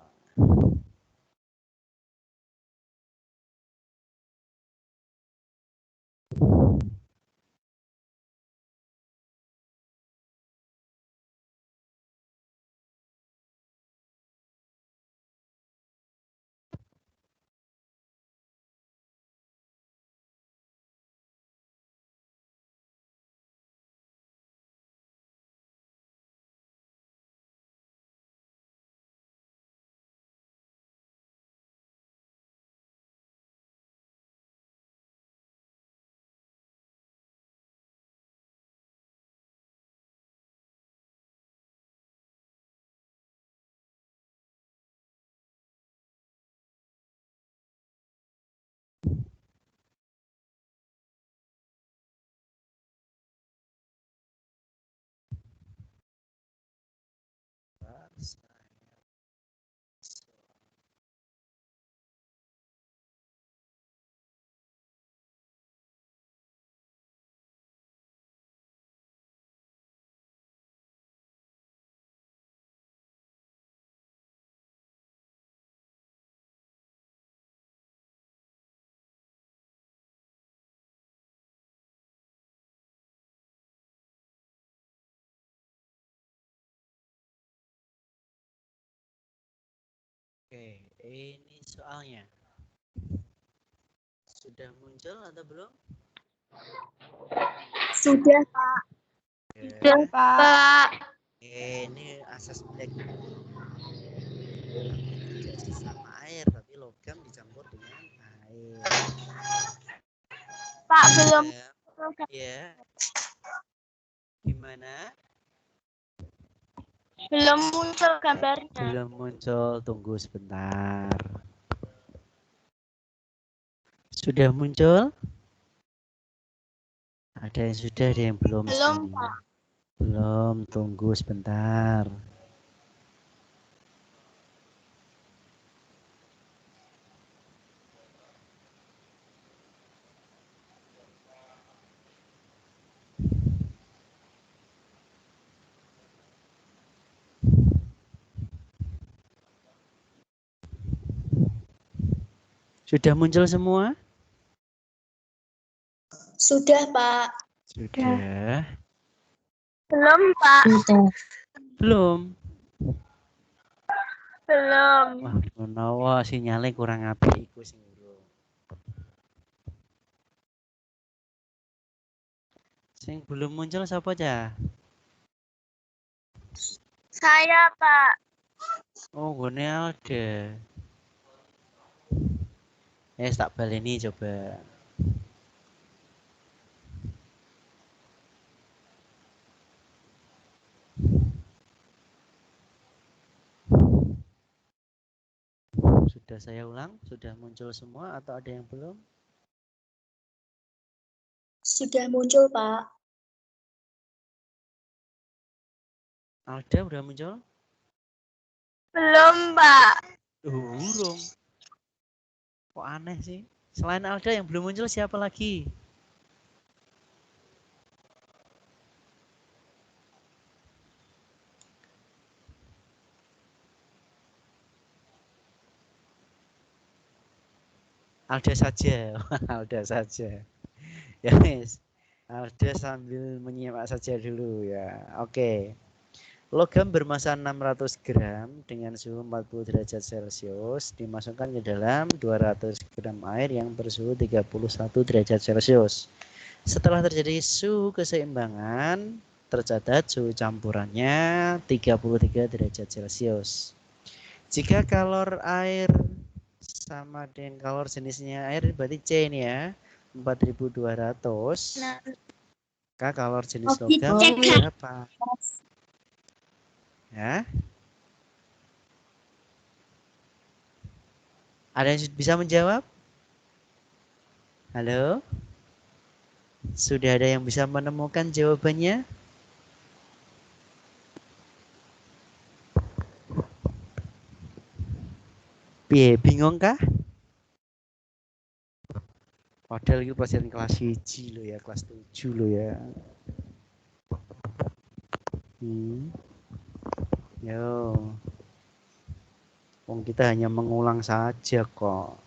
Oke, ini soalnya. Sudah muncul atau belum? Sudah, Pak. Sudah, Oke. Pak. Ini asas black. Tidak sesama air, tapi logam dicampur dengan air. Pak, belum. Ya. Gimana? Belum muncul gambarnya. Belum muncul, tunggu sebentar. Sudah muncul? Ada yang sudah, ada yang belum. Belum, sini. Pak. Belum, tunggu sebentar. Sudah muncul semua? Sudah, Pak. Sudah. Belum, Pak. Belum. Belum. Wah, menawa sinyalnya kurang apik iku sing urung. Sing belum muncul siapa aja? Saya, Pak. Oh, gone Alda. Tak baleni coba. Sudah saya ulang? Sudah muncul semua atau ada yang belum? Sudah muncul, Pak. Alda udah muncul? Belum, Pak. Urung. Kok aneh sih? Selain Alda yang belum muncul siapa lagi? Alda saja. Alda saja. Ya, Miss. Alda sambil menyimak saja dulu ya. Oke. Logam bermassa 600 gram dengan suhu 40 derajat Celcius dimasukkan ke dalam 200 gram air yang bersuhu 31 derajat Celcius. Setelah terjadi suhu keseimbangan, tercatat suhu campurannya 33 derajat Celcius. Jika kalor air sama dengan kalor jenisnya air, berarti C ini ya, 4200. Nah, Maka kalor jenis logam berapa? Ya. Ada yang bisa menjawab? Halo? Sudah ada yang bisa menemukan jawabannya? Bingung kah? Padahal itu pelajaran kelas 1 lo ya, kelas 7 lo ya. Yo. Wong kita hanya mengulang saja kok.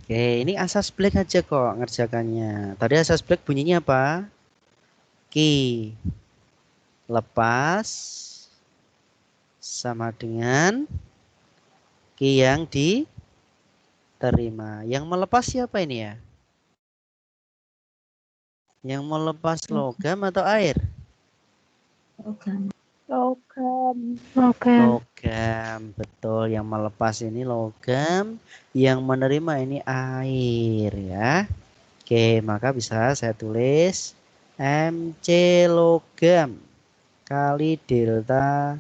Oke, ini asas black aja kok ngerjakannya. Tadi asas black bunyinya apa? Ki lepas sama dengan ki yang diterima. Yang melepas siapa ini ya? Yang melepas logam atau air? Logam. Logam, betul. Yang melepas ini logam, yang menerima ini air ya. Oke, maka bisa saya tulis MC logam kali delta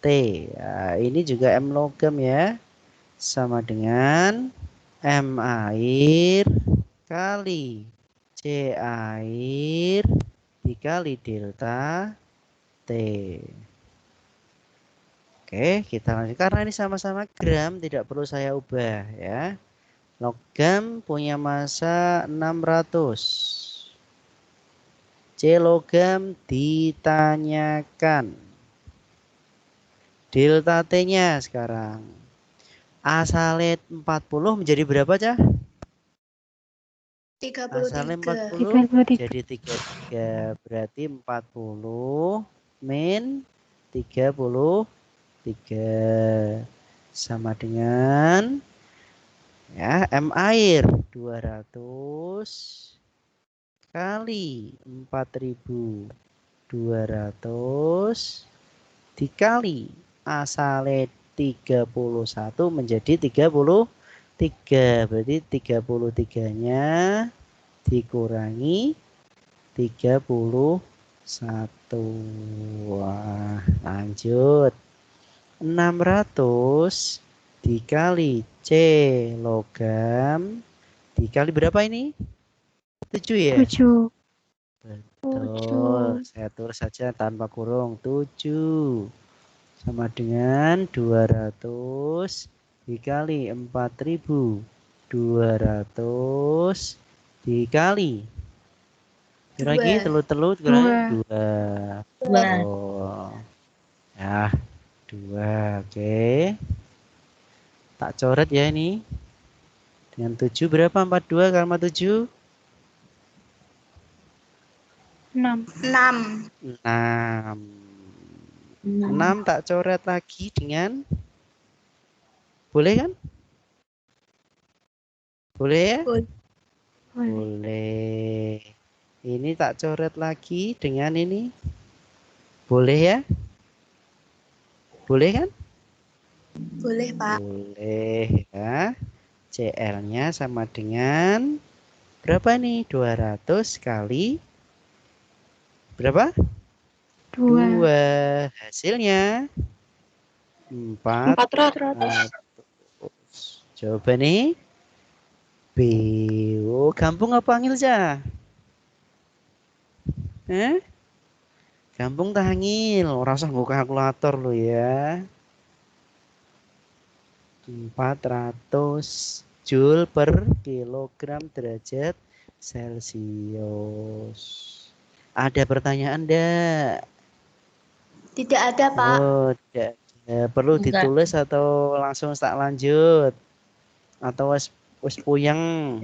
T. Nah, ini juga M logam ya. sama dengan M air kali C air dikali delta T. Oke, kita lanjut. Karena ini sama-sama gram, tidak perlu saya ubah ya. Logam punya massa 600. C logam ditanyakan. Delta T-nya sekarang. Asalnya 40 menjadi berapa, Cah? 33. Asalnya 40 jadi 33. Berarti 40 min 33 sama dengan ya M air 200 kali 4200 dikali asalnya 31 menjadi 33. Berarti 33-nya dikurangi 31. Wah, lanjut. 600 dikali C logam dikali berapa ini? 7 ya? 7. Betul. Saya tulis saja tanpa kurung. 7 sama dengan 200 dikali 4200 dikali lagi telur-telur dikurangi 2. Oh. Ya, 2. Oke. Tak coret ya ini. Dengan 7 berapa? 42 kali 7? 6. 6 tak coret lagi dengan boleh kan? Boleh ya? Boleh. Ini tak coret lagi dengan ini. Boleh ya? Boleh kan? Boleh, Pak. Boleh ya. CL-nya sama dengan berapa nih? 200 kali berapa? 2. Hasilnya 400. Coba nih. B. Oh, gampang apa angil aja? Gampang tangil. Ora usah nggo kalkulator lo ya. 400 Joule per kilogram derajat Celcius. Ada pertanyaan enggak? Tidak ada, Pak. Oh, tidak. Perlu ditulis atau langsung tak lanjut? Atau wis puyeng?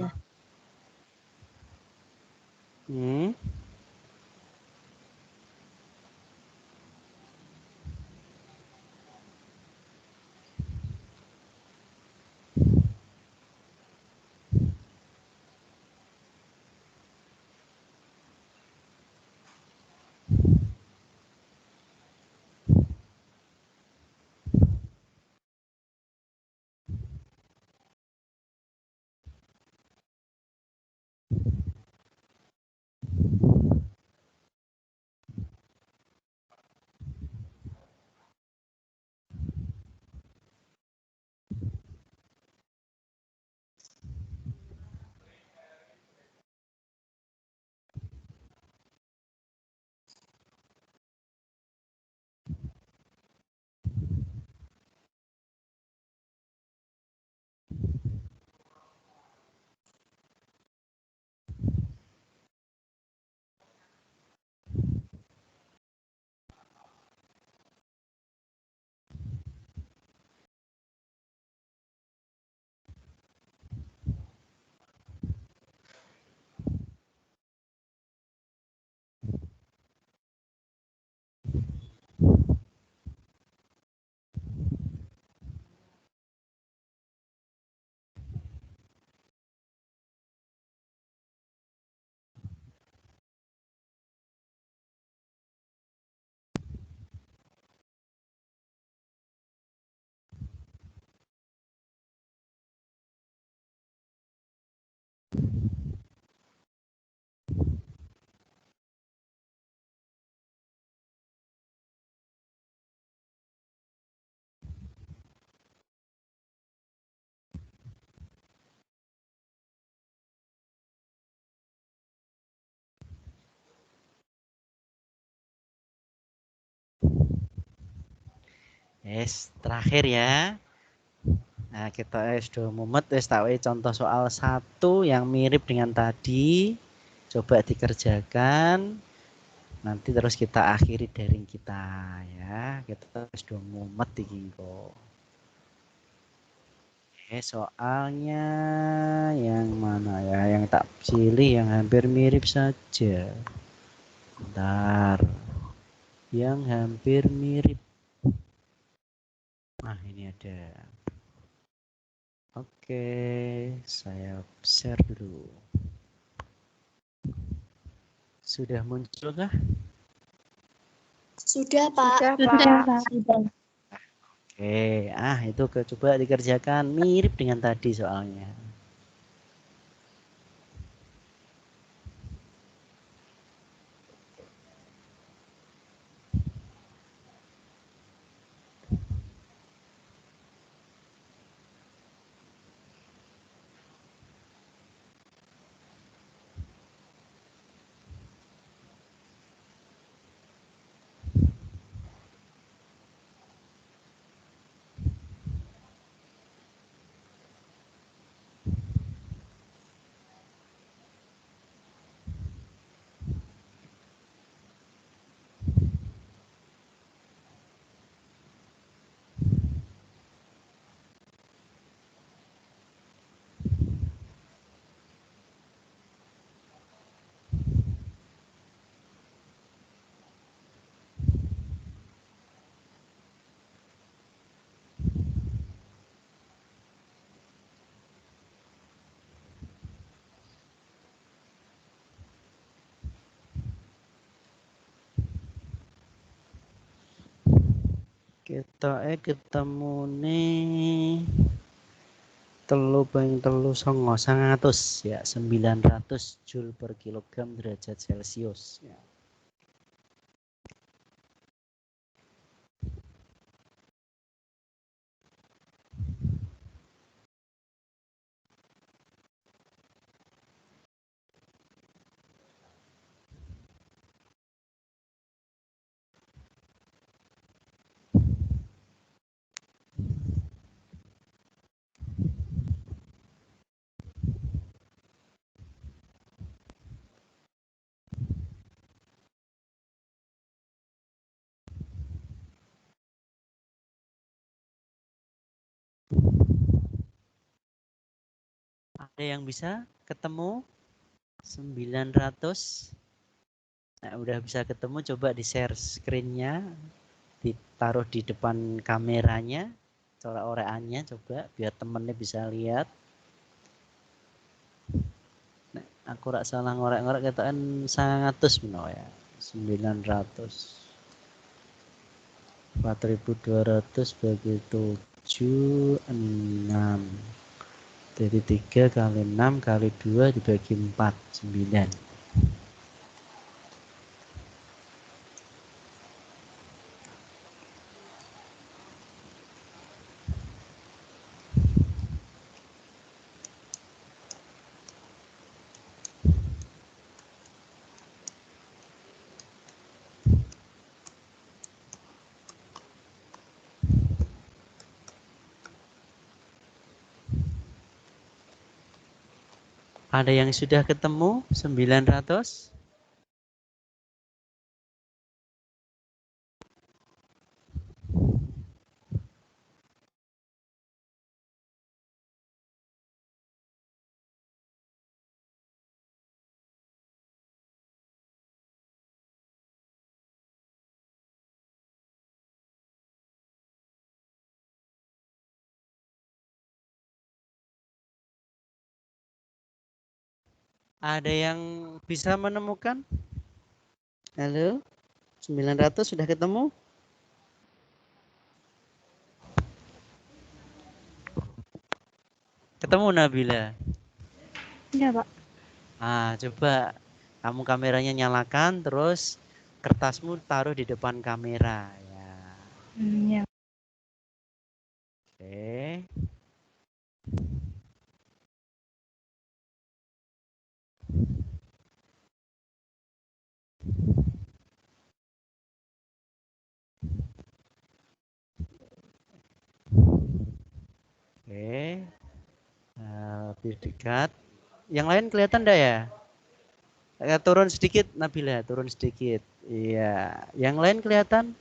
Terakhir ya. Nah, kita sudah mumet tahu contoh soal 1 yang mirip dengan tadi. Coba dikerjakan. Nanti terus kita akhiri daring kita ya. Kita sudah mumet iki kok. Soalnya yang mana ya? Yang tak pilih yang hampir mirip saja. Bentar. Yang hampir mirip. Nah, ini ada. Oke, saya share dulu. Sudah munculkah? Sudah, Pak. Sudah, Pak. Sudah. Oke, itu coba dikerjakan mirip dengan tadi soalnya. Kita ketemu nih telu songo 100 ya 900 Joule per kilogram derajat Celcius ya. Ada yang bisa ketemu 900? Nah, udah bisa ketemu, coba di share screen-nya, ditaruh di depan kameranya, corak-orakannya coba biar temennya bisa lihat. Nah, aku rak salah ngorek-ngorek ketaan 100 meno ya. 900. 4.200 bagi 7, 6. Jadi 3 kali 6 kali 2 dibagi 4, 9. Ada yang sudah ketemu 900? Ada yang bisa menemukan? Halo? 900 sudah ketemu? Ketemu Nabila? Iya, Pak. Coba kamu kameranya nyalakan, terus kertasmu taruh di depan kamera ya. Ya. Oke. Oke. Lebih dekat. Yang lain kelihatan enggak ya? Turun sedikit, Nabila, turun sedikit. Iya. Yang lain kelihatan?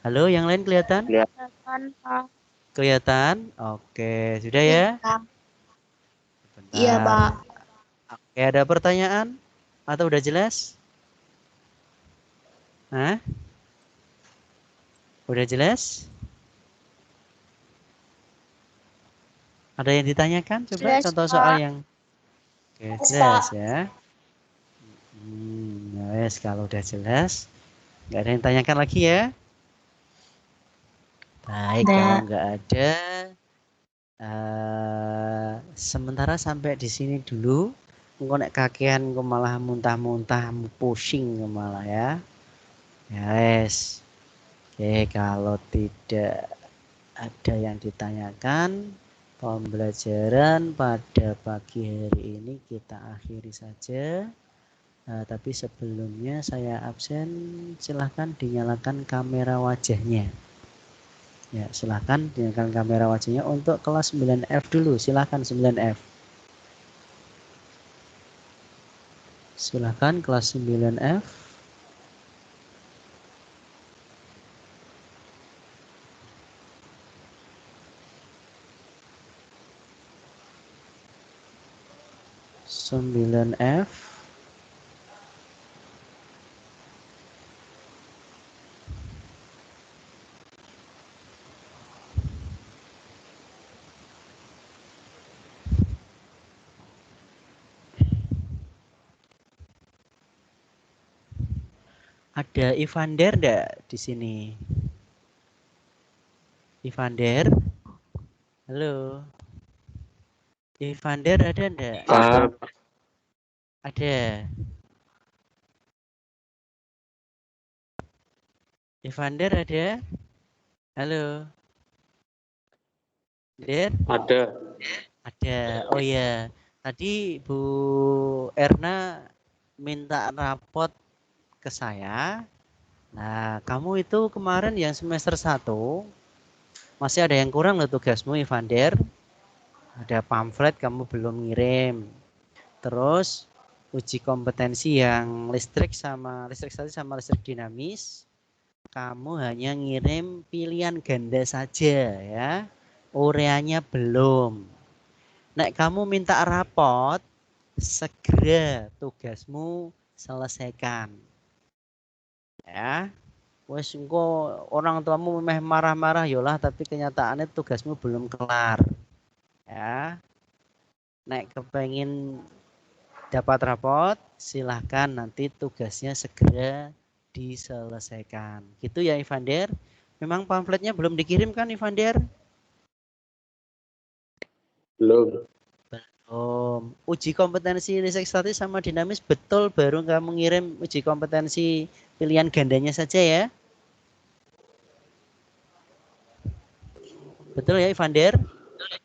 Halo, yang lain kelihatan? Kelihatan, Pak. Kelihatan? Oke, sudah ya? Bentar. Iya, Pak. Oke, ada pertanyaan? Atau udah jelas? Hah? Udah jelas? Ada yang ditanyakan? Coba Jelas, contoh Pak. soal yang jelas Pak. ya. Yes, kalau udah jelas, nggak ada yang tanyakan lagi ya. Baik, kalau nggak ada, sementara sampai di sini dulu. Engko nek kakean engko malah muntah-muntah, pusing malah ya. Yes. Oke, kalau tidak ada yang ditanyakan, pembelajaran pada pagi hari ini kita akhiri saja. Tapi sebelumnya saya absen, silahkan dinyalakan kamera wajahnya. Ya, silahkan dinyalakan kamera wajahnya untuk kelas 9F dulu. Silahkan 9F. Silahkan kelas 9F. Sembilan F. Ada Ivander enggak di sini? Ivander? Halo. Ivander ada enggak? Ada. Ivander ada? Halo. Der? Ada. Oh ya. Tadi Bu Erna minta rapot ke saya. Nah, kamu itu kemarin yang semester 1 masih ada yang kurang loh tugasmu, Ivander. Ada pamflet kamu belum ngirim. Terus uji kompetensi yang listrik statis sama listrik dinamis. Kamu hanya ngirim pilihan ganda saja ya. Ureanya belum. Nek kamu minta rapot, segera tugasmu selesaikan. Ya. Wes engko orang tuamu meh marah-marah yolah tapi kenyataannya tugasmu belum kelar. Ya. Nek kepengen dapat rapot, silahkan nanti tugasnya segera diselesaikan. Gitu ya Ivander. Memang pamfletnya belum dikirim kan Ivander? Belum. Uji kompetensi listrik statis sama dinamis betul baru kamu ngirim uji kompetensi pilihan gandanya saja ya. Betul ya Ivander?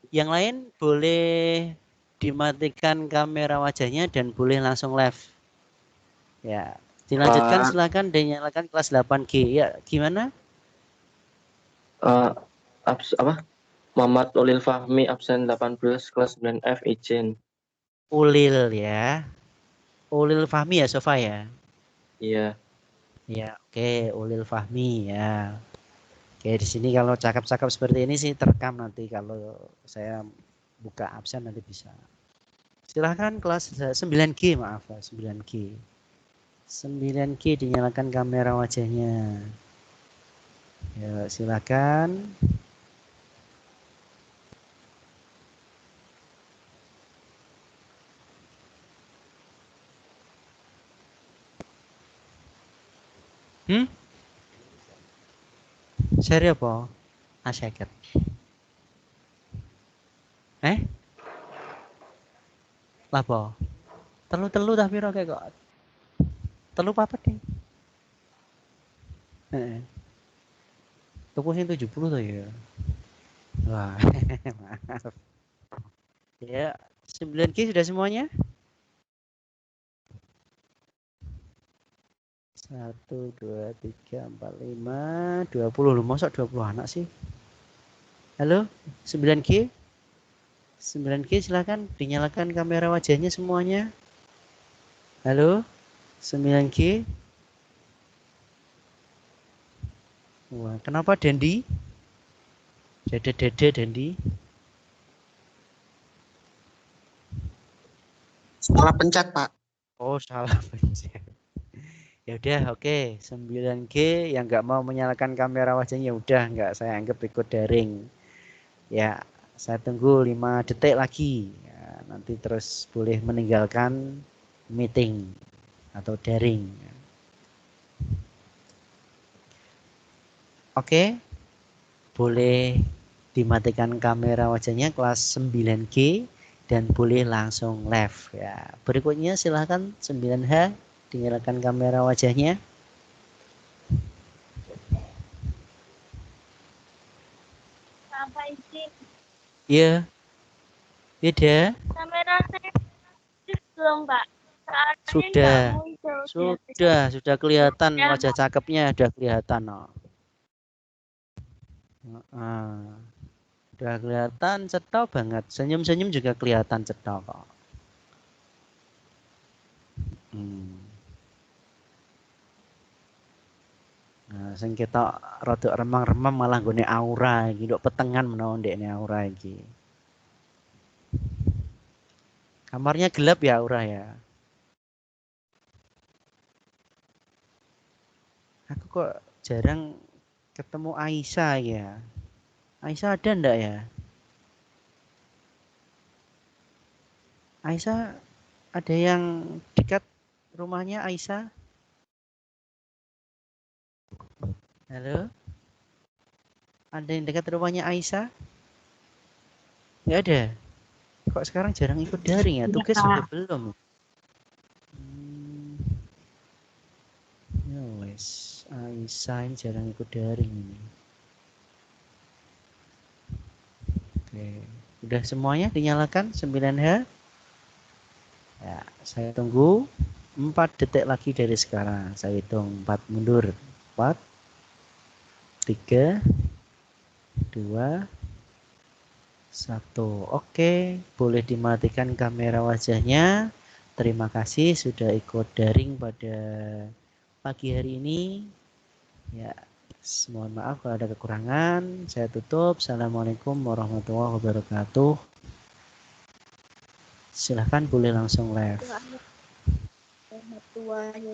Yang lain boleh dimatikan kamera wajahnya dan boleh langsung live. Ya, dilanjutkan silakan dinyalakan kelas 8G. Ya, gimana? Muhammad Ulil Fahmi absen 18 kelas 9F izin. Ulil ya. Ulil Fahmi ya Sofa ya? Iya. Ya, oke, Ulil Fahmi ya. Oke, di sini kalau cakap-cakap seperti ini sih terekam nanti kalau saya buka absen nanti bisa. Silahkan kelas 9G, maaf ya, 9G. 9G dinyalakan kamera wajahnya. Ya, silakan. Seri apa? Aseket. Lapo? Telu-telu tapi roke kok. Telu papat nih. Tuku sing 70 tuh ya. Wah, maaf. Ya, 9G sudah semuanya? 1, 2, 3, 4, 5, 20 loh. Masa 20 anak sih? Halo, 9G? 9G silakan dinyalakan kamera wajahnya semuanya. Halo, 9G? Wah, kenapa Dendi? Dede Dendi? Salah pencet, Pak. Oh, salah pencet. Ya udah, oke. 9G yang nggak mau menyalakan kamera wajahnya, ya udah nggak saya anggap ikut daring. Ya, saya tunggu 5 detik lagi. Ya, nanti terus boleh meninggalkan meeting atau daring. Oke, boleh dimatikan kamera wajahnya kelas 9G dan boleh langsung live. Ya, berikutnya silahkan 9H dinyalakan kamera wajahnya. Apa izin? Iya, beda. Kamera saya belum, Pak. Soalnya Sudah, nggak muncul. sudah kelihatan Ya, wajah cakepnya, sudah kelihatan. Oh. Udah kelihatan cetok banget. Senyum-senyum juga kelihatan cetok kok. Nah, sing kita rada remang-remang malah nggone aura iki, nduk petengan menawa ndekne aura iki. Kamarnya gelap ya aura ya. Aku kok jarang ketemu Aisyah ya. Aisyah ada ndak ya? Aisyah ada yang dekat rumahnya Aisyah? Halo? Ada yang dekat rumahnya Aisyah? Nggak ada. Kok sekarang jarang ikut daring ya? Iya, Tugas Kak. juga belum. Ya wes, Aisyah ini jarang ikut daring ini. Oke, udah semuanya dinyalakan 9H. Ya, saya tunggu 4 detik lagi dari sekarang. Saya hitung 4 mundur. 4, 3, 2, 1. Oke, boleh dimatikan kamera wajahnya. Terima kasih sudah ikut daring pada pagi hari ini. Ya, mohon maaf kalau ada kekurangan. Saya tutup. Assalamualaikum warahmatullahi wabarakatuh. Silahkan boleh langsung live. Tuanya.